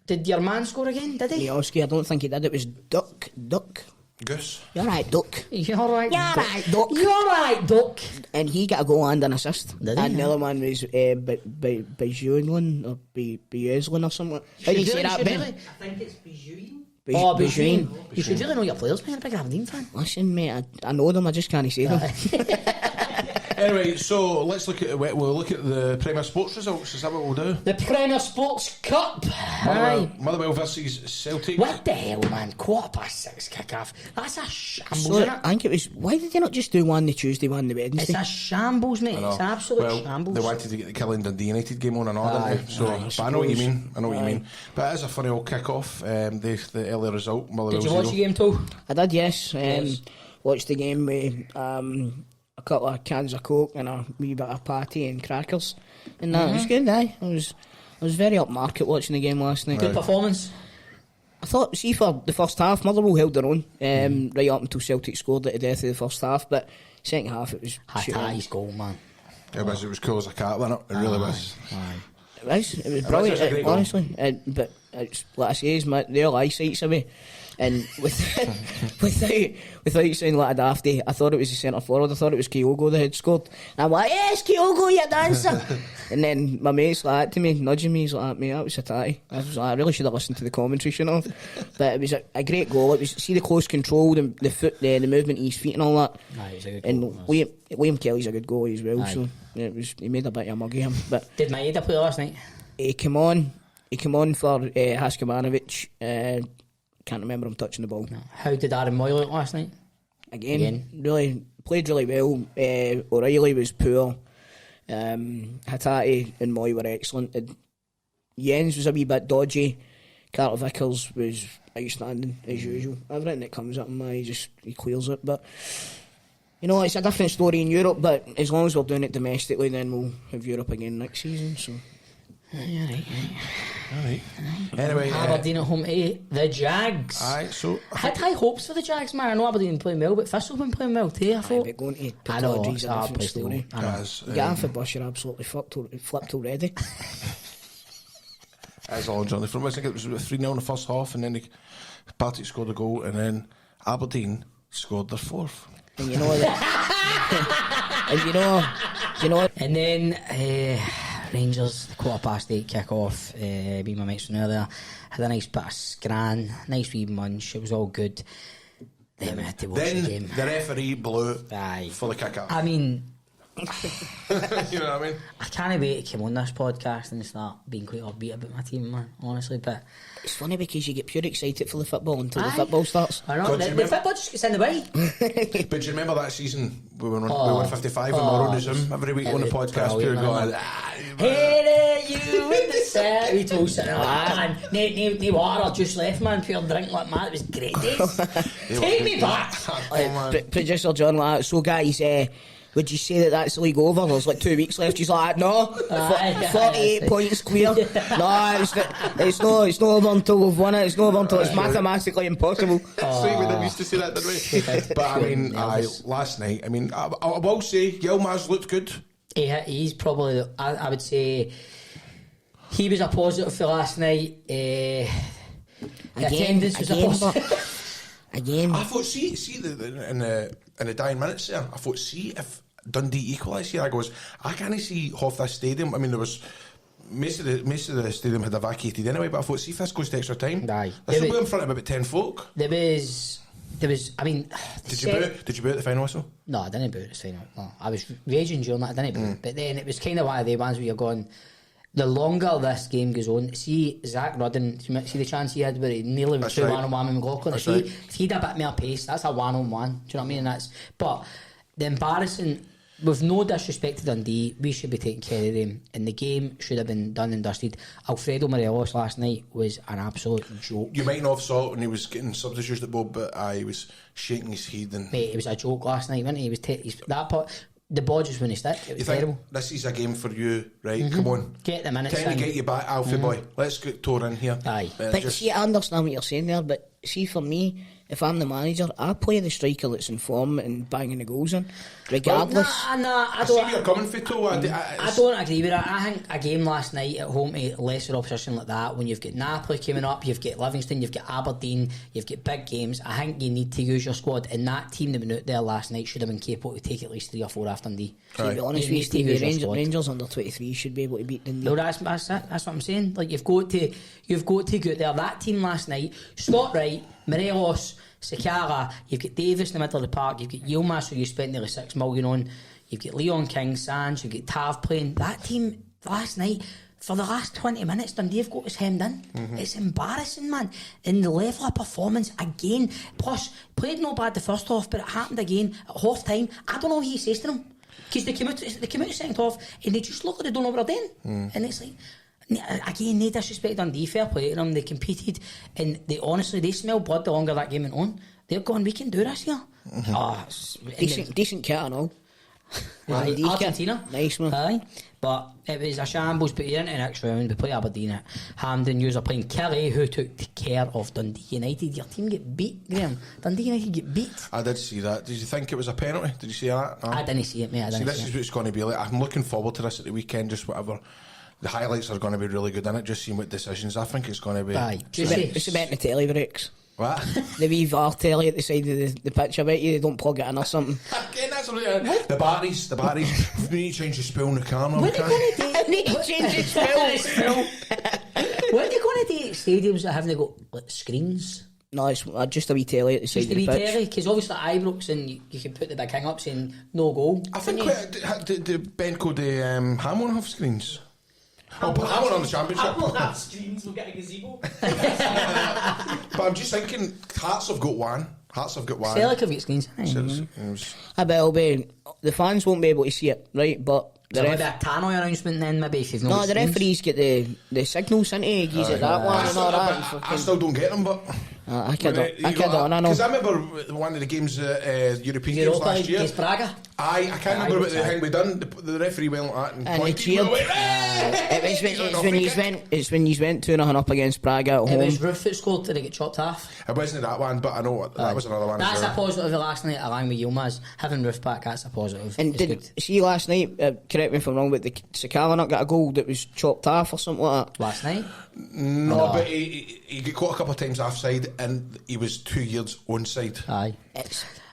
Did your man score again, did he? Leoski, I don't think he did. It was Duck. Goose. You're right, Duck. You're right, Duck. You're right, Duck. And he got a goal and an assist. Did he? And the other one was Bajuin or Bajuin or something. How do you say that, Ben? I think it's Bajuin. Bajuin. You should really know your players, man. You're a big Aberdeen fan. Listen, mate, I know them, I just can't say them. Anyway, so let's look at we'll look at the Premier Sports results. Is that what we'll do? The Premier Sports Cup. Motherwell versus Celtic. What the hell, man? 6:15 kick-off. That's a shambles, So, isn't it? I think it was. Why did they not just do one the Tuesday, one the Wednesday? It's a shambles, mate. It's an absolute shambles. They wanted to get the Killing Dundee United game on and all, didn't they? So, but I know what you mean. I know what you mean. But it is a funny old kick-off. The early result. Motherwell Did you watch the game too? I did, yes. Watched the game with a couple of cans of Coke and a wee bit of patty and crackers, and that was good. I was very upmarket watching the game last night. Good performance. I thought, see, for the first half, Motherwell held their own right up until Celtic scored at the death of the first half. But second half, it was Hattai's goal, man. It was cool as a cat, wasn't it? It really was. It was brilliant, honestly. But it's, like I say, their eyesight's away. And without sounding like a dafty, I thought it was the centre forward. I thought it was Kyogo that had scored. And I'm like, yes, Kyogo, you dancer. And then my mate's like to me, nudging me, he's like, mate, that was a tatty. I was like, I really should have listened to the commentary, shouldn't I? But it was a great goal. It was, see the close control, the foot, the movement of his feet and all that. Aye, it's a good and goal, Liam Kelly's a good goalie as well. Aye. So yeah, he made a bit of a mug of him. But did Maeda play last night? He came on for Haskimanovic. Can't remember him touching the ball. No. How did Aaron Moy look last night? Again, really played really well. O'Reilly was poor. Hatate and Moy were excellent. Jens was a wee bit dodgy. Carter Vickers was outstanding as usual. Everything that comes up in my, he clears it. But you know, it's a different story in Europe. But as long as we're doing it domestically, then we'll have Europe again next season. So. Alright. Anyway, Aberdeen at home to the Jags. Aye, so I had high hopes for the Jags, man. I know Aberdeen been playing well, but Thistle been playing well too, I thought. But going to I know, Piccadilly's it's a a different place to story. go. I know. You get half a bus, you're absolutely flipped already. As all Johnny from I think it was 3-0 in the first half, and then Partick scored a goal, and then Aberdeen scored their fourth. And you know that. and you know. And then Rangers, 8:15 kick off. Me and my mates were there. Had a nice bit of scran, nice wee munch. It was all good. Then we had to watch the game. The referee blew Aye. for the kick out. I mean, You know what I mean? I can't wait to come on this podcast and start being quite upbeat about my team, man, honestly. But it's funny because you get pure excited for the football until the football starts. I know, God, the football just gets in the way. But do you remember that season we were 55 and we were on the Zoom every week on the podcast? Pure going, hey there, you with the set. We told us, man, no water just left, man. Pure drink like mad. It was great days. Take me back. Producer John, like, so guys, would you say that's the league over? There's like 2 weeks left. He's like, no, 48 points clear. No, it's not over until we've won it. It's not over until it's mathematically impossible. Sweet, we didn't used to say that, did we? But I mean, last night, I mean, I will say Yilmaz looked good. He's probably, I would say, he was a positive for last night. Attendance was a positive. Again, I thought, see in the dying minutes there, I thought, see if Dundee equalised here, I can't see half this stadium. I mean, there was most of the stadium had evacuated anyway, but I thought, see if this goes to extra time. Aye. This will be in front of about 10 folk. There was. I mean, Did you boo at the final whistle? No, I didn't boo at the final. No, I was raging during that. I didn't boo, but then it was kind of one of the ones where you're going. The longer this game goes on, see Zach Rudden, see the chance he had where he nearly went 2-1-on-1 with McLaughlin. If he'd a bit more pace, that's a 1-on-1. Do you know what I mean? But the embarrassing, with no disrespect to Dundee, we should be taking care of them, and the game should have been done and dusted. Alfredo Morelos last night was an absolute joke. You might not have saw it when he was getting substitutes at Bob, but he was shaking his head. And mate, it was a joke last night, wasn't he? He was that part. The ball just wouldn't stick. It was terrible. This is a game for you, right? Come on. Get the minutes Time to get you back, Alfie boy. Let's get Tor in here. Aye. but see, I understand what you're saying there, but see, for me, if I'm the manager, I play the striker that's in form and banging the goals in, regardless. I see where you're coming from, Toal. I don't agree with that. I think a game last night at home to lesser opposition like that, when you've got Napoli coming up, you've got Livingston, you've got Aberdeen, you've got big games, I think you need to use your squad, and that team that went out there last night should have been capable to take at least 3 or 4 after Dundee. To be honest with you, Rangers under 23 should be able to beat Dundee. No, that's it. That's what I'm saying. Like, you've got to go out there. That team last night, Scott Wright, Morelos, Sakara, you've got Davis in the middle of the park, you've got Yilmaz, who you spent nearly 6 million on, you've got Leon King, Sands, you've got Tav playing. That team last night, for the last 20 minutes, Dundee have got us hemmed in. It's embarrassing, man. And the level of performance again. Plus, played no bad the first half, but it happened again at half time. I don't know what he says to them, because they came out the second half and they just look like they don't know what they're doing. And it's like, again, no disrespect Dundee, fair play to them. They competed and they smell blood the longer that game went on. They're going, we can do this here. Decent kit and all. Argentina, nice man. Aye. But it was a shambles. But you're into the next round. We play Aberdeen at Hampden. You are playing Kelly, who took care of Dundee United. Your team get beat, Graham. Dundee United get beat. I did see that. Did you think it was a penalty? Did you see that? No. I didn't see it, mate. This is what it's going to be like. I'm looking forward to this at the weekend. Just whatever The highlights are going to be really good, isn't it? Just seeing what decisions. I think it's going to be. Aye. It's about the telly breaks. What? The wee VAR telly at the side of the pitch. I bet you they don't plug it in or something. Again, that's the batteries. We need to change the spill in the camera. What are they going to do? Need to change the spill. What are they going to do at stadiums that haven't got like screens? No, it's just a wee telly at the side Just of a the wee pitch. telly, because obviously at Ibrox and you can put the big hang up saying no goal. I think the Benco, the Hamon have screens. Hamon on the Championship. We'll have screens, we'll get a gazebo. But I'm just thinking, Hearts have got one. Celtic have got screens. I bet it'll be, the fans won't be able to see it, right? But So maybe a tannoy announcement then, maybe if you've not no, got the screens. referees get the signals, into geese at that one and all that. I still don't get them, but I kid on, I know. Because I remember one of the games, European games last year. Against Braga. I can't remember what the thing we done. The referee went like that And he pointed. cheered. It's when you went 2-0 up against Braga at It home. was Roof that scored to get chopped half. It wasn't that one, but I know that was another one. That's as a well. positive of last night along with Yilmaz. Having Roof back, that's a positive. And It's did good. see last night? Correct me if I'm wrong, but the Carmunnock got a goal that was chopped off or something like that. Last night? No, but he got caught a couple of times offside, and he was 2 yards onside. Aye.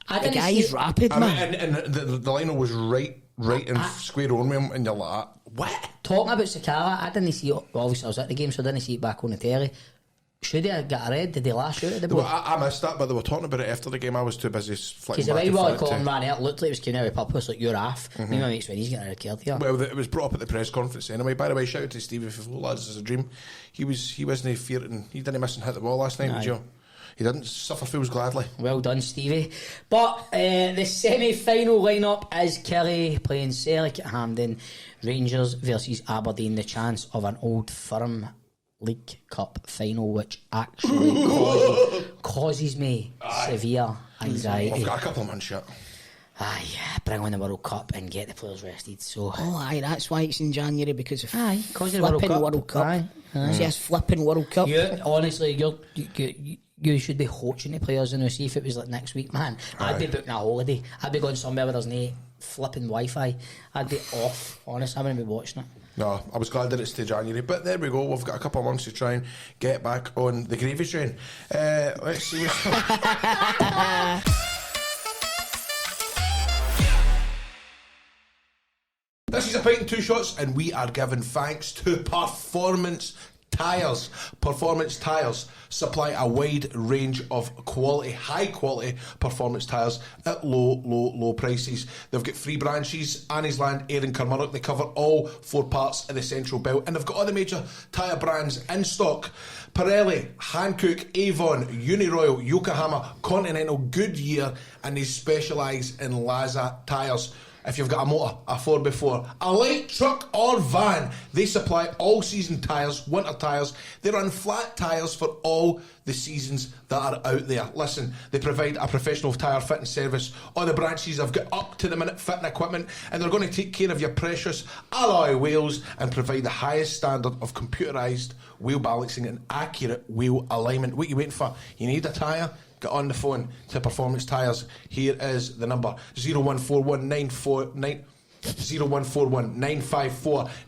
I The didn't guy's see- rapid, I man. mean, and the liner was right in square on with him, and you're like, what? Talking about Sakala, I didn't see it. Well, obviously, I was at the game, so I didn't see it back on the telly. Should he have got a red? Did they last shoot at the Well, ball? I missed that, but they were talking about it after the game. I was too busy flicking Because the back way and Willie forth Collin to- ran out, looked like it was coming out with purpose, like you're off. Me and my mates when he's getting a red card here. Well, it was brought up at the press conference anyway. By the way, shout out to Stevie for lads, it's a dream. He wasn't fearing. He didn't miss and hit the ball last night, did you? He didn't suffer fools gladly. Well done, Stevie. But the semi-final lineup is Kelly playing Celtic at Hampden, Rangers versus Aberdeen. The chance of an Old Firm League Cup final, which actually causes me severe anxiety. I've got a couple of months yet. Aye, bring on the World Cup and get the players rested. So, Oh, aye, that's why it's in January, because of cause of the flipping World Cup. Aye. See, it's flipping World Cup. Honestly, you should be coaching the players and see if it was like next week, man. I'd be booking a holiday. I'd be going somewhere where there's no flipping Wi-Fi. I'd be off. Honestly, I wouldn't be watching it. No, I was glad that it's to January, but there we go. We've got a couple of months to try and get back on the gravy train. Let's see what's This is a pint and two shots, and we are giving thanks to Performance Tyres. Performance Tyres supply a wide range of quality, high quality performance tyres at low prices. They've got 3 branches: Anniesland, Ayr and Carmunnock. They cover all 4 parts of the Central Belt, and they've got all the major tyre brands in stock: Pirelli, Hankook, Avon, Uniroyal, Yokohama, Continental, Goodyear, and they specialise in Laza tyres. If you've got a motor, a 4x4, a light truck or van, they supply all-season tyres, winter tyres. They run flat tyres for all the seasons that are out there. Listen, they provide a professional tyre fitting service. All the branches have got up-to-the-minute fitting equipment, and they're going to take care of your precious alloy wheels and provide the highest standard of computerised wheel balancing and accurate wheel alignment. What are you waiting for? You need a tyre? Get on the phone to Performance Tyres. Here is the number: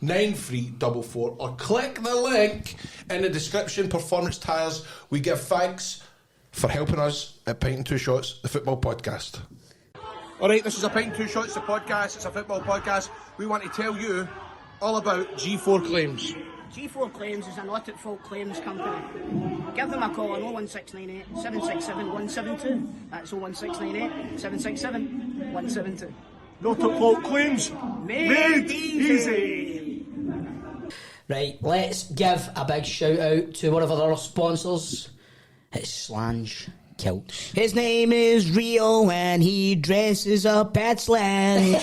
0141-954-9344, or click the link in the description. Performance Tyres, we give thanks for helping us at Pint and Two Shots, the football podcast. Alright, this is a Pint and Two Shots, the podcast. It's a football podcast. We want to tell you all about G4 Claims. G4 Claims is a not-at-fault claims company. Give them a call on 01698 767 172. That's 01698 767 172. Not-at-fault claims Made easy. Right, let's give a big shout out to one of our other sponsors. It's Slange Kilts. His name is Rio and he dresses up at Slange.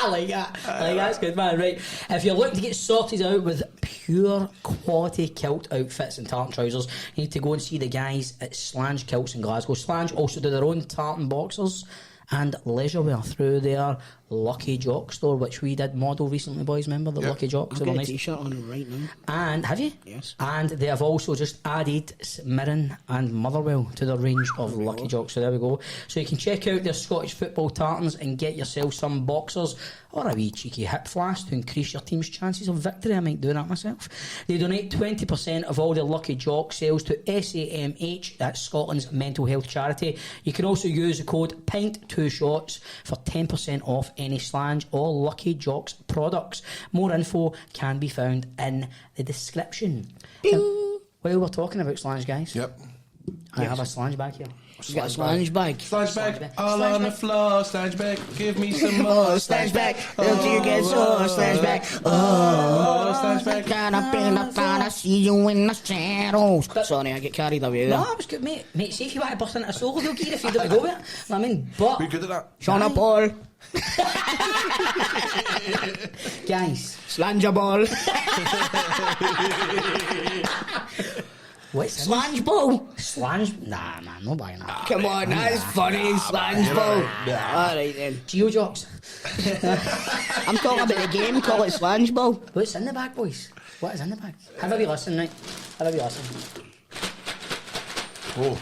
I like that. That's good, man. Right, if you're looking to get sorted out with pure quality kilt outfits and tartan trousers, you need to go and see the guys at Slange Kilts in Glasgow. Slange also do their own tartan boxers and leisure wear through their Lucky Jock store, which we did model recently, boys. Remember the Lucky Jocks? I've got a Nice. t-shirt on right now. And have you? Yes. And they have also just added Mirren and Motherwell to their range of Lucky Jocks. So there we go. So you can check out their Scottish football tartans and get yourself some boxers or a wee cheeky hip flask to increase your team's chances of victory. I might do that myself. They donate 20% of all their Lucky Jock sales to SAMH, that's Scotland's mental health charity. You can also use the code PINT2SHOTS for 10% off any Slange or Lucky Jocks products. More info can be found in the description. Now, while we're talking about Slange, guys, Yep. I have a Slange bag here. You got a Slange bag. Slange bag. bag. All Slange on the bag. floor. Slange bag. Give me some more. Slange bag. Until you get so Slange bag. Oh, Slange bag. Gotta be the fan, I see you in the shadows. Sorry, I get carried away there. No, it was good, mate. Mate, see if you want to bust into a solo, they'll get if you don't go with it. I mean, but... We good at that? Shauna Paul. Guys, Slanger ball. what's in Slange ball. Slange? Nah, man, no buying that. Come on, that's funny. Slange ball. Alright then. Geojocks. I'm talking about the game, call it Slange ball. What's in the bag, boys? What is in the bag? Have a wee listen, right? Have a wee listen. Oh.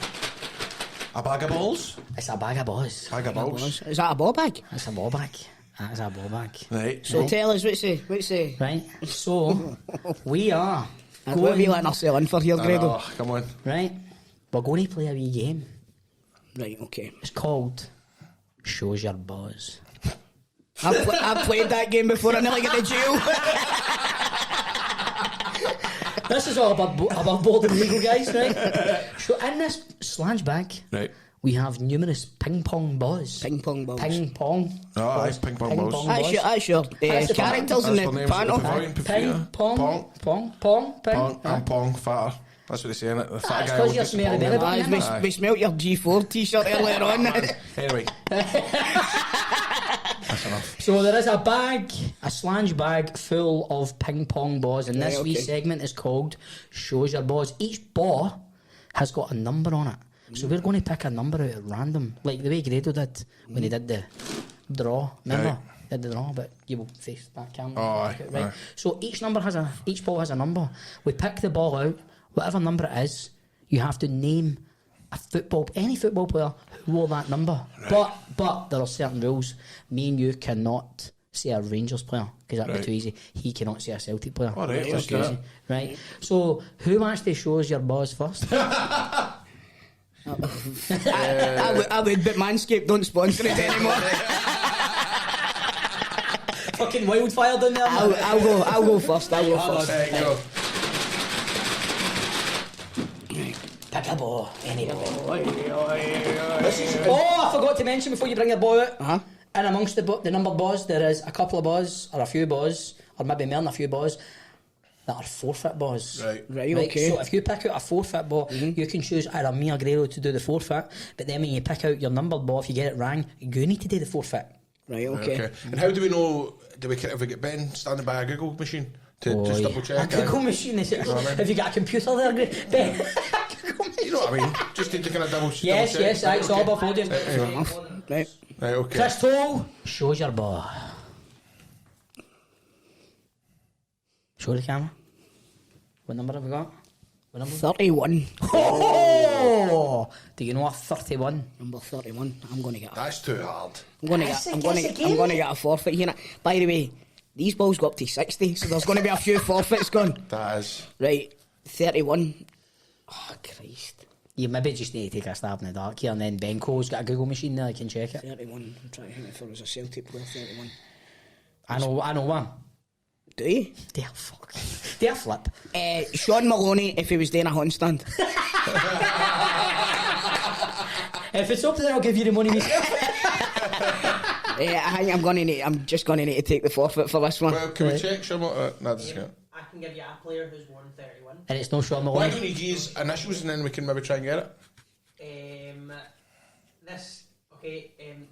A bag of balls? It's a bag of Baws. Bag of balls. Is that a ball bag? It's a ball bag. That's a ball bag. Right. So Right. tell us, what's the... Right, so we are What are we letting ourselves in for here, Grado? Oh, come on. right, we're going to play a wee game. Right, okay. It's called Shows Your Baws. I've played that game before, I nearly get to jail. This is all above board and legal, guys, right? So in this Slange bag, Right. we have numerous ping pong balls. Ping pong balls. Ping pong. Oh, balls. aye, ping pong balls. That's your That's the characters That's in the the names of panel. the pavilion. Ping pong. Pong. Pong. Pong. Ping. Pong and pong, fatter. That's what they say, innit? The fat That's guy 'cause will you're get the smelly pong belly in. button. Aye, we smelt your G4 t-shirt earlier on. Anyway. That's enough. So there is a bag, a Slange bag full of ping pong balls, and this Right, wee okay. segment is called Shows Your Balls. Each ball has got a number on it. So we're going to pick a number out at random, like the way Grado did when he did the draw. Remember? Right. Did the draw, but you will face that camera. Oh, aye, right. aye. So each ball has a number. We pick the ball out, whatever number it is. You have to name any football player who wore that number. Right. But there are certain rules. Me and you cannot say a Rangers player because that'd Right. be too easy. He cannot say a Celtic player. All right, That's let's too do easy. it. Right. So who actually shows your balls first? I would, but Manscaped don't sponsor it anymore. Fucking wildfire down there. Man. I'll go first. There you go. Pick a ball. Any ball. Oh, I forgot to mention before you bring your ball out. Uh-huh. And amongst the numbered balls, there is a couple of balls, or a few balls, or maybe more than a few balls, that are forfeit balls. Right. Okay. So if you pick out a forfeit ball, you can choose either me or Grado to do the forfeit, but then when you pick out your numbered ball, if you get it wrong, you need to do the forfeit. Right, okay. Okay. And how do we know? Have we get Ben standing by a Google machine to just double check? A Google machine, is it? You know what I mean? Have you got a computer there, Ben? You know what I mean? Just need to kind of double check. Yes, it's all above audio. Right. Right, okay. Chris Toal, shows your ball. Show the camera. What number have we got? What number? 31. Oh! Do you know a 31? Number 31. I'm going to get. That's too hard. I'm going That's to a get a forfeit here. By the way, these balls go up to 60, so there's going to be a few forfeits gone. That is. Right, 31. Oh Christ. You maybe just need to take a stab in the dark here, and then Benko's got a Google machine there, you can check it. 31. I'm trying to think if there was a Celtic player. 31. I know one. Do you? Dear fuck. Dear flip. Sean Maloney, if he was doing a handstand. If it's up to there, I'll give you the money myself. I think I'm just going to need to take the forfeit for this one. Well, can we check some? No, this is I can give you a player who's worn 31. And it's no Sean Why Maloney. don't you give his initials and then we can maybe try and get it?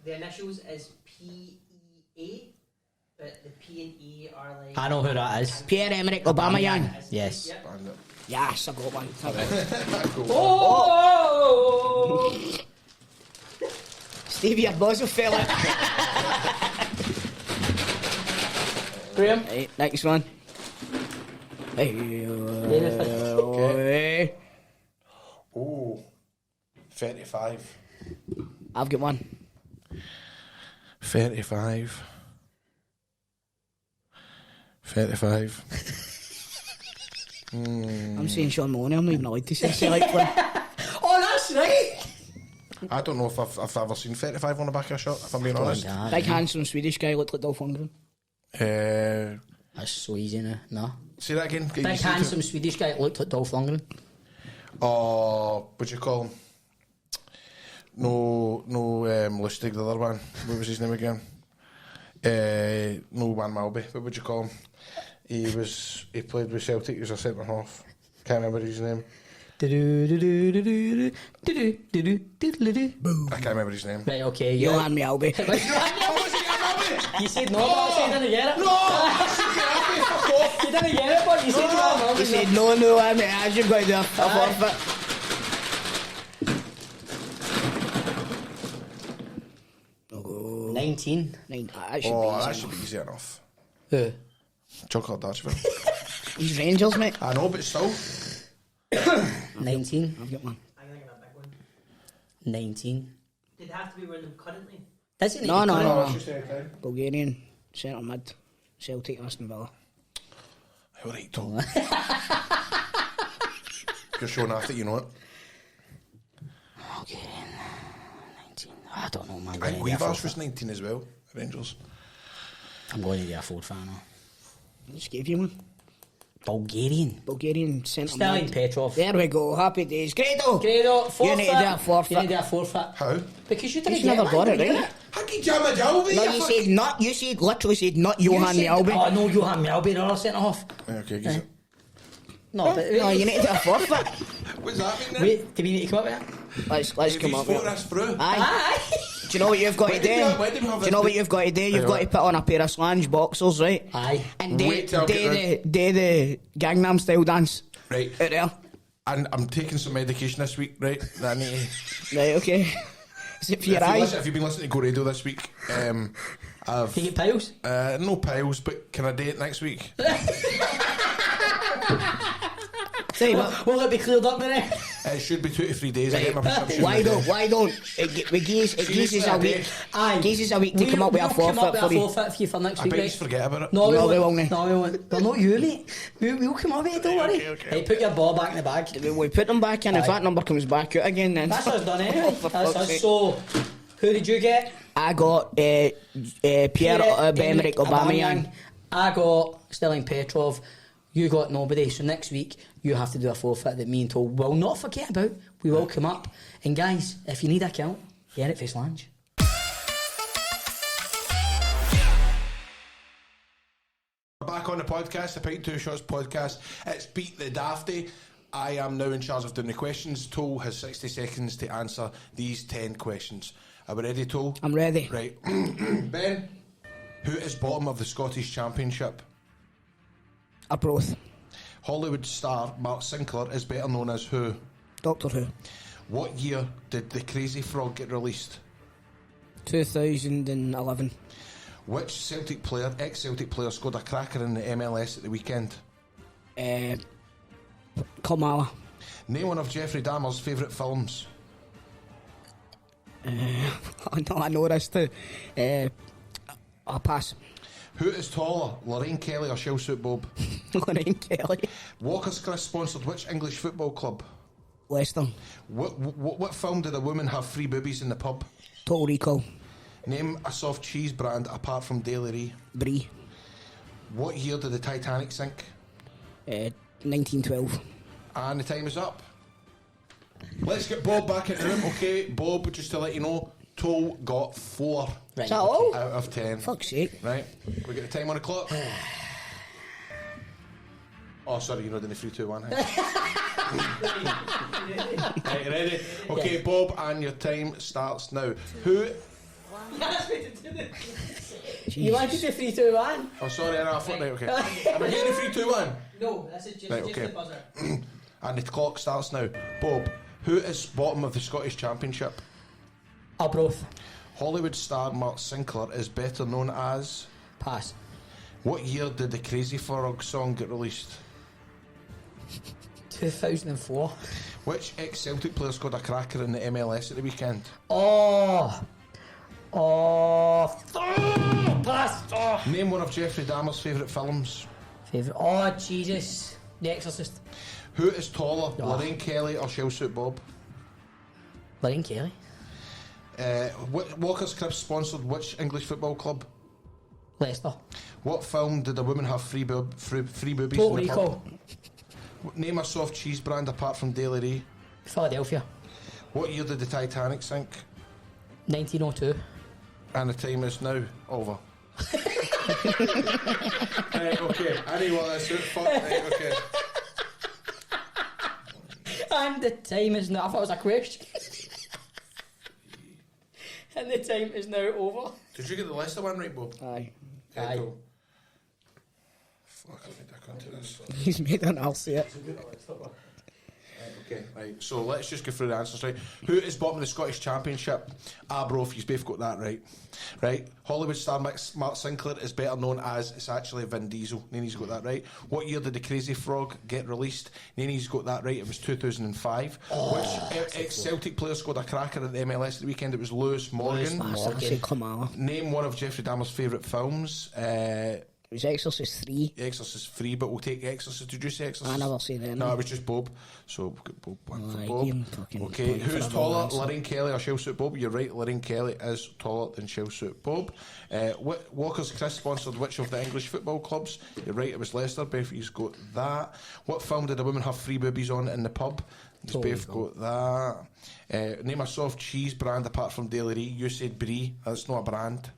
The initials is PEA, but the P and E are like. I know who that is. Pierre-Emerick Aubameyang. Yes. Yep. And it. Yes, I got one. Cool. Oh! Stevie, your buzzer fella. Graham. Right, next one. Okay. Oh, 35. I've got one. 35. 35. I'm saying Sean Maloney. I'm not even allowed to say like one. Oh, that's right. I don't know if I've ever seen 35 on the back of a shirt, if I'm being honest. Big handsome Swedish guy looked like Dolph Lundgren. That's so easy now. No. Say that again. Big handsome Swedish guy looked like Dolph Lundgren. Oh, what'd you call him? No, Lustig, the other one. What was his name again? No, Van Malby. What would you call him? He played with Celtic. He was a centre half. Can't remember his name. I can't remember his name. Right, okay. Johan Mjällby. You said no, but I said I didn't get it. No! You didn't get it, but you said no. He said no, I mean, as you've got to do a forfeit. Oh, 19. That should be Oh, easy that enough. should be easy enough. Who? Chocolate Dutchville. He's Rangers, mate. I know, but still. 19. I've got one. I'm going to get a big one. 19. Did it have to be one of them currently? Does it? No. That's just any time. Bulgarian, centre mid, Celtic, Aston Villa. All right, Tom. You're showing off that you know it. Okay. 19. I don't know, man. I think Weavers was 19 as well, Rangers. I'm going to get a Ford fan now. I just gave you one. Bulgarian centre Stalin mid. Petrov. There we go, happy days. Grado! Forfeit. You need to do a forfeit. You need to do a forfeit. How? Because you didn't He's get never got it, did you right? Haki Jama Jalvi! No, you said not, you said, literally said not Johan You said- Mjällby. Oh, no, Johan Mjällby, the other centre half. Okay, guess it. No, but No, you need to do a forfeit. What's that mean then? wait, do we need to come up with that? Let's come up with it. That's through. Aye. Aye. Do you know what you've got to do? Why did we have Do you this know what bit? you've got to do? You've got to put on a pair of slange boxers, right? Aye. And Wait till I get do the Gangnam style dance. Right. Out there. And I'm taking some medication this week, right? That I need to... Right, okay. Is it for your eyes? If you've been listening to Go Radio this week, I've... Do you get piles? no piles, but can I date next week? Tell you what, Will it be cleared up then? It should be 2 to 3 days. I get my prescription. why in a don't? day. Why don't? It gives us a week. Aye. Gives us a week to come up with a forfeit for you. forfeit for you for next I week, bet you right? forget about it. No, No, we won't. won't. No, we won't. Well, not you, mate. We'll come up with it, don't worry. okay. Hey, put your ball back in the bag. We put them back in. If Aye. that number comes back out again, then That's us done anyway. For That's fuck's us. sake. So, who did you get? I got Pierre-Emerick Aubameyang. I got Sterling Petrov. You got nobody. So next week, you have to do a forfeit that me and Toal will not forget about. We will come up. And guys, if you need a count, get it for Slange. Back on the podcast, the Pint 2 Shots podcast. It's Beat the Dafty. I am now in charge of doing the questions. Toal has 60 seconds to answer these 10 questions. Are we ready, Toal? I'm ready. Right. Ben, who is bottom of the Scottish Championship? Arbroath. Hollywood star Mark Sinclair is better known as who? Doctor Who. What year did The Crazy Frog get released? 2011. Which Celtic player, ex-Celtic player, scored a cracker in the MLS at the weekend? Kamala. Name one of Jeffrey Dahmer's favourite films. I know this too. I'll pass. Who is taller, Lorraine Kelly or Shell Suit Bob? Lorraine Kelly. Walker's Chris sponsored which English football club? Leicester. What film did a woman have free boobies in the pub? Total Recall. Name a soft cheese brand apart from Dairy. Brie. What year did the Titanic sink? 1912. And the time is up. Let's get Bob back in the room. Okay, Bob, just to let you know, Toal got 4 Is that all? out of 10. Fuck's sake. Right, we get the time on the clock. Oh, sorry, you're not doing the 3, 2, 1. Right, ready? Okay, Bob, and your time starts now. Who? You wanted to 3, 2, 1? Oh, sorry, I thought, right, okay. Am I getting the 3, 2, 1? No, that's just, Right, just okay. the buzzer. And the clock starts now. Bob, who is bottom of the Scottish Championship? Arbroath. Hollywood star Mark Sinclair is better known as... Pass. What year did the Crazy Frog song get released? 2004. Which ex-Celtic player scored a cracker in the MLS at the weekend? Pass. Name one of Jeffrey Dahmer's favourite films. Favourite? Jesus. The Exorcist. Who is taller, Lorraine Kelly or Shell Suit Bob? Lorraine Kelly. Walker's Crisp sponsored which English football club? Leicester. What film did a woman have free boobies Total in the Recall. pub? Name a soft cheese brand apart from Daily Ray. Philadelphia. What year did the Titanic sink? 1902. And the time is now over. Okay, I know what that's it. Fuck, right, okay. And the time is now. I thought it was a question. And the time is now over. Did you get the Leicester one right, Bob? Aye. Aye. Cool. Fuck, I made that onto this. He's made an I'll see it. Okay, right. So let's just go through the answers, right? Who is bottom of the Scottish Championship? Bro, you've both got that right. Right? Hollywood star Mark Sinclair is better known as, it's actually Vin Diesel. Nini's got that right. What year did the Crazy Frog get released? Nini's got that right. It was 2005. Which ex-Celtic player scored a cracker at the MLS at the weekend? It was Lewis Morgan. Come on. Name one of Jeffrey Dahmer's favourite films. It was Exorcist 3. Exorcist 3, but we'll take Exorcist. Did you say Exorcist? I never seen that. No, it was just Bob. So we've got Bob, one for Aye, Bob. Ian fucking Okay, point for who's a taller, wrong answer. Lorraine Kelly or Shell Suit Bob? You're right, Lorraine Kelly is taller than Shell Suit Bob. Walker's Chris sponsored which of the English football clubs? You're right, it was Leicester. Bethany's got that. What film did a woman have free boobies on in the pub? You've both got that. Name a soft cheese brand apart from Daily Ray. You said Brie. That's not a brand.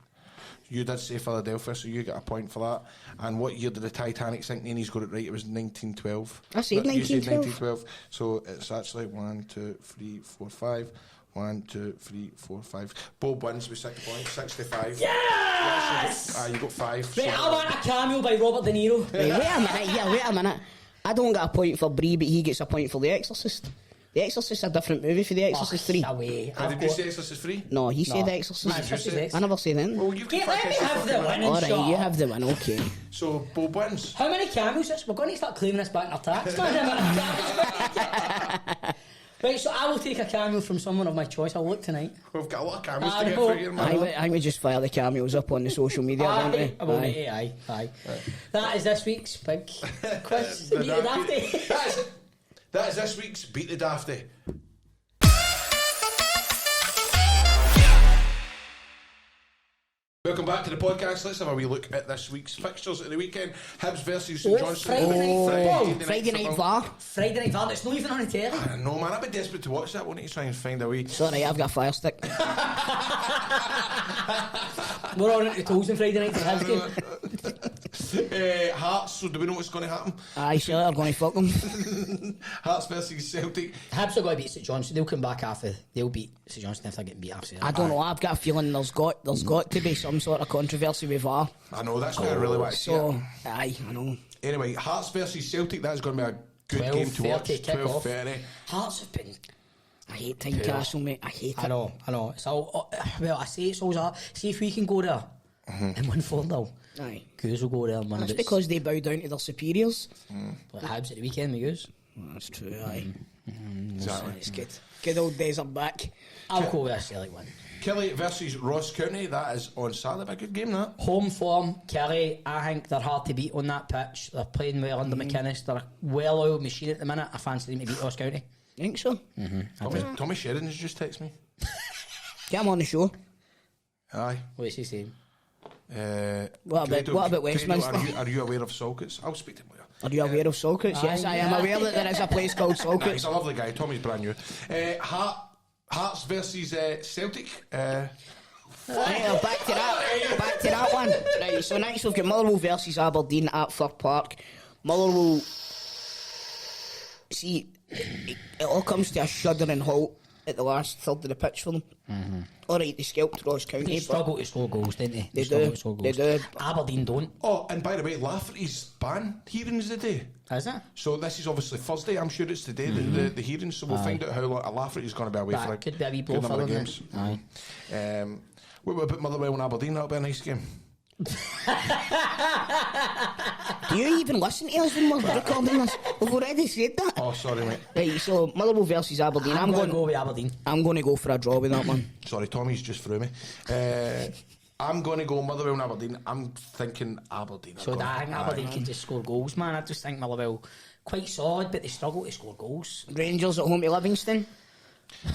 You did say Philadelphia, so you get a point for that. And what year did the Titanic sink? Nanny's got it right. It was 1912. I said You said 1912. 1912. So it's actually 1, 2, 3, 4, 5. 1, 2, 3, 4, 5. Bob wins with 6 points. 65. Yes! You got 5. Right, I want a cameo by Robert De Niro. Right, wait a minute. I don't get a point for Brie, but he gets a point for The Exorcist. The Exorcist is a different movie for The Exorcist 3. Away. Did you say Exorcist 3? No, he said The Exorcist. Manchester I never said that. Well, you can Let me have the win and Alright, shut you up. have the one, okay. So Bob wins. How many cameos is? We're going to start claiming this back in our tax, man. Right, so I will take a cameo from someone of my choice. I'll look tonight. We've got a lot of cameras I to get know. through here, man. I would just fire the cameos up on the social media, don't we? Aye. That is this week's big quiz. Beat the Dafty. That is this week's Beat the Dafty. Welcome back to the podcast. Let's have a wee look at this week's fixtures at the weekend. Hibs versus St Johnstone. Friday night VAR. Friday night VAR. It's not even on the telly. I know, man. I'd be desperate to watch that. I want to try and find a wee. Sorry, I've got a fire stick. We're all into Toals on Friday night for his game. Hearts. So do we know what's going to happen? Aye, sure, I'm going to fuck them. Hearts versus Celtic. Hibs are going to beat St Johnstone. They'll come back after. They'll beat St Johnstone if they're getting beat after. I don't know, I've got a feeling there's got to be some sort of controversy with VAR. I know, that's what I really want to see. So, aye, I know. Anyway, Hearts versus Celtic. That's going to be a good game to watch. 12:30. Hearts have been. I hate Tynecastle, mate. I hate it. I know. It's all. Well, I say it's always hard. See if we can go there and win 4-0. Aye. Goose will go there and win. That's because they bow down to their superiors. Like Hibs at the weekend, we Goose. That's true, aye. Exactly. It's good. Good old days are back. I'll go with a Celtic win. Kelly versus Ross County. That is on Saturday. A good game, that. Home form, Kelly. I think they're hard to beat on that pitch. They're playing well under McInnes. They're a well-oiled machine at the minute. I fancy them to beat Ross County. Think so? Tommy Sheridan's just texted me. Get him on the show. Aye. What's he saying? What about Westminster? Are you aware of Salkits? I'll speak to him later. Are you aware of Salkits? Yes, I am aware that there is a place called He's Salkits. a lovely guy. Tommy's brand new. Hearts versus Celtic. Right, back to that one. Right, so next we've got Motherwell versus Aberdeen at Fir Park. Motherwell. See, it all comes to a shuddering halt at the last third of the pitch for them. Alright, they scalped Ross County. They struggle to score goals, don't they? They struggle do. to score goals. They do. Aberdeen don't. Oh, and by the way, Lafferty's ban hearings today. Is it? So this is obviously Thursday. I'm sure it's today the hearings. So we'll find out how long Lafferty's going to be away That for. could be a wee blow good for number of them, games. Aye. What about Motherwell and Aberdeen? That'll be a nice game. Do you even listen to us when we're recording this? We've already said that. Oh, sorry, mate. Right, so Motherwell versus Aberdeen. I'm going to go with Aberdeen. I'm going to go for a draw with that one. Sorry, Tommy's just through me. I'm going to go Motherwell and Aberdeen. I'm thinking Aberdeen. So I think Aberdeen can just score goals, man. I just think Motherwell quite solid, but they struggle to score goals. Rangers at home to Livingston.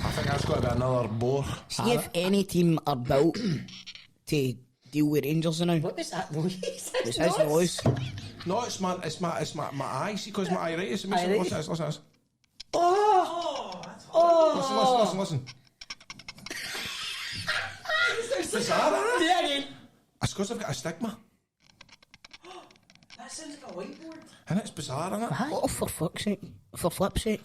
I think that's got to be another bore. See if any team are built to deal with Rangers now. What is that noise? It's his noise. No, it's my eye. See, because my iritis. Listen to this. Listen. It's bizarre, isn't it? Yeah, again. It's because I've got a stigma. That sounds like a whiteboard. And it's bizarre, isn't it? Oh, for fuck's sake. For flip's sake.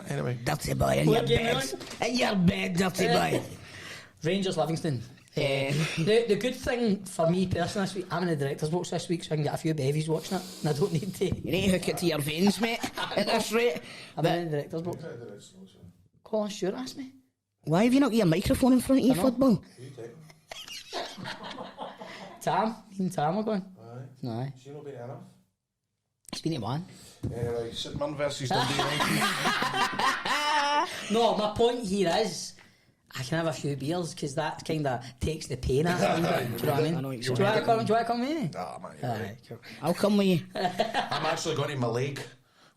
Anyway. Dirty boy, in your bed. In your bed, dirty boy. Rangers Livingston. The good thing for me personally this week, I'm in the director's box this week, so I can get a few bevies watching it, and I don't need to. You need to hook it to your veins, mate, at this rate. I'm in the director's box. Colin Stewart asked me. Why have you not got your microphone in front of you, football? Tam, me and Tam are going. No. Has you not been enough? It's been at one. Anyway, St Mirren versus Dundee United. No, my point here is I can have a few beers because that kind of takes the pain out of it. Do you know what I mean? I know what Do you're you want to come with me? Ah, man, you're right. Cool. I'll come with you. I'm actually going to my leg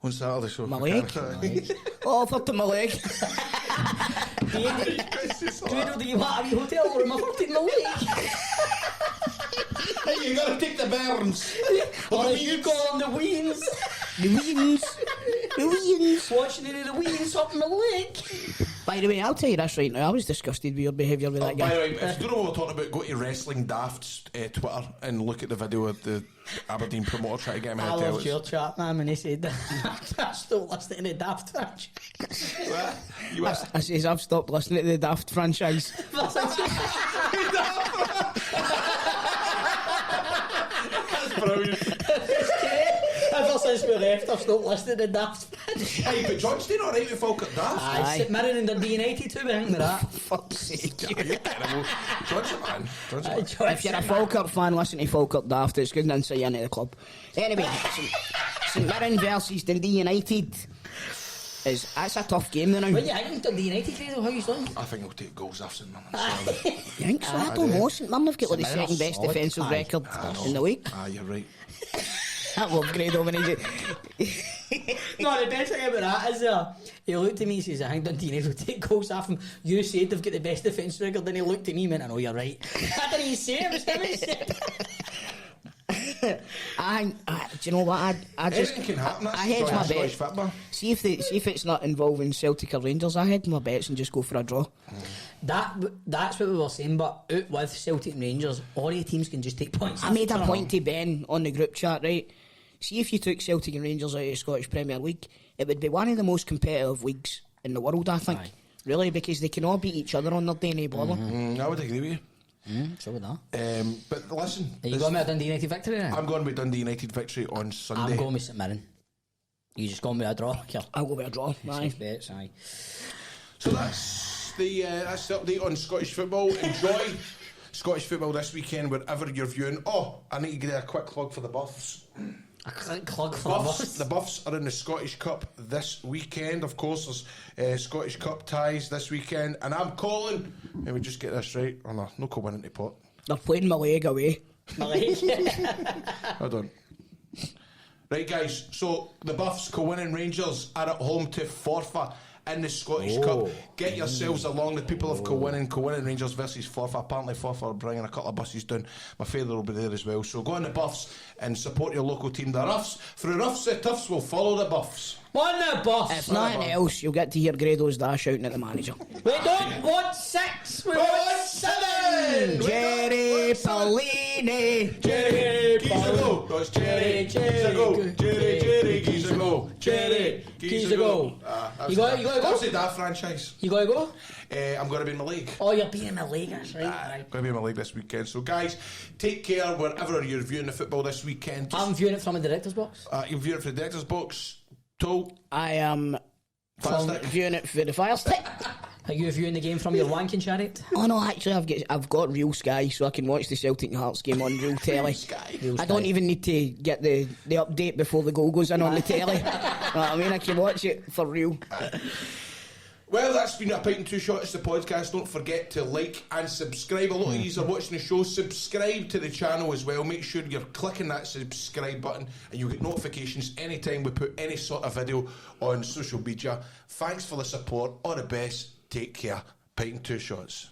on Saturday, so My I leg? can't- Oh, for to my leg. Do you know, do you want a wee hotel room? I've worked in my week. Hey, you got to take the burns. Or as you call them, the weens. The wheels. The wheels. Watching it in the weens up my leg. By the way, I'll tell you this right now. I was disgusted with your behaviour with that By guy. the way, if you don't know what we're talking about, go to Wrestling Daft's Twitter and look at the video of the Aberdeen promoter trying to get him in I a loved hotel. your chat, man, when he said that. I still listening to the Daft franchise. You are. I says I've stopped listening to the Daft franchise. That's brilliant. Ever since we left, I've stopped listening to the Daft franchise. Hey, but Johnston alright with Falkirk Daft? Aye, St Mirren and Dundee United too, we think with that. Fuck's sake. You're terrible. Johnson, man. Johnson, man. If you're a Falkirk fan, listen to Falkirk Daft. It's good insight into the club. Anyway, St Mirren versus Dundee United. That's a tough game now. What do you think, Dundee United, Credo? How you doing? I think we'll take goals off St Mirren. You think so? I don't know. St Mirren have got like the St Mirren second best solid. defensive Aye. record in the league. Ah, you're right. I love Grado when he's No, the best thing about that is he looked at me and says, I think Dundee United will take goals off him. You said they've got the best defence record. Then he looked at me and went, I know you're right. I didn't even say it. It was him who said it. do you know what? I just Anything can happen. I hedge my Scottish bet. football. See if it's not involving Celtic or Rangers. I hedge my bets and just go for a draw. That's what we were saying, but out with Celtic and Rangers, all the teams can just take points. I made a point to Ben on the group chat, right? See if you took Celtic and Rangers out of the Scottish Premier League, it would be one of the most competitive leagues in the world, I think. Aye. Really, because they can all beat each other on their day, no bother. I would agree with you. So with that. But listen, Are you going with a Dundee United victory then? I'm going with Dundee United victory on Sunday. I'm going with St Mirren. You just going with a draw? I'll go with a draw. Aye. Safe bets, aye. So that's the update on Scottish football. Enjoy Scottish football this weekend wherever you're viewing. Oh, I need to give a quick plug for the Buffs. A clog for The Buffs are in the Scottish Cup this weekend. Of course, there's Scottish Cup ties this weekend, and I'm calling. Let me just get this right. Oh no, no winning the pot. They're playing my leg away. Hold on. Right, guys. So the Buffs, co-winning Rangers, are at home to Forfar in the Scottish Cup. Get yourselves along. The people of co-winning Rangers versus Forfar. Apparently Forfar are bringing a couple of buses down. My father will be there as well. So go on the Buffs and support your local team. The Roughs, through Roughs the Toughs, will follow the Buffs. On the Buffs! If nothing else, you'll get to hear Grado's dash shouting at the manager. We don't want 6, we want 7! Jerry Paulini! Jerry, geese a go. No, it's Jerry, geese a go. Jerry, geese a go. Jerry, geese a go. You gotta go? That's the Daft franchise. You gotta go? I'm going to be in my league. Oh, you're being in the league, that's right. Going to be in my league this weekend. So, guys, take care wherever you're viewing the football this weekend. I'm viewing it from a director's box. You're viewing it for the director's box. Tool. I am Fire stick. viewing it for the fire stick. Are you viewing the game from your wanking chariot? Oh no, actually I've got real Sky, so I can watch the Celtic and Hearts game on real telly. I don't even need to get the update before the goal goes in on the telly. You know what I mean? I can watch it for real. Well, that's been a Pint and Two Shots, the podcast. Don't forget to like and subscribe. A lot of you are watching the show. Subscribe to the channel as well. Make sure you're clicking that subscribe button and you'll get notifications anytime we put any sort of video on social media. Thanks for the support. All the best. Take care. Pint and Two Shots.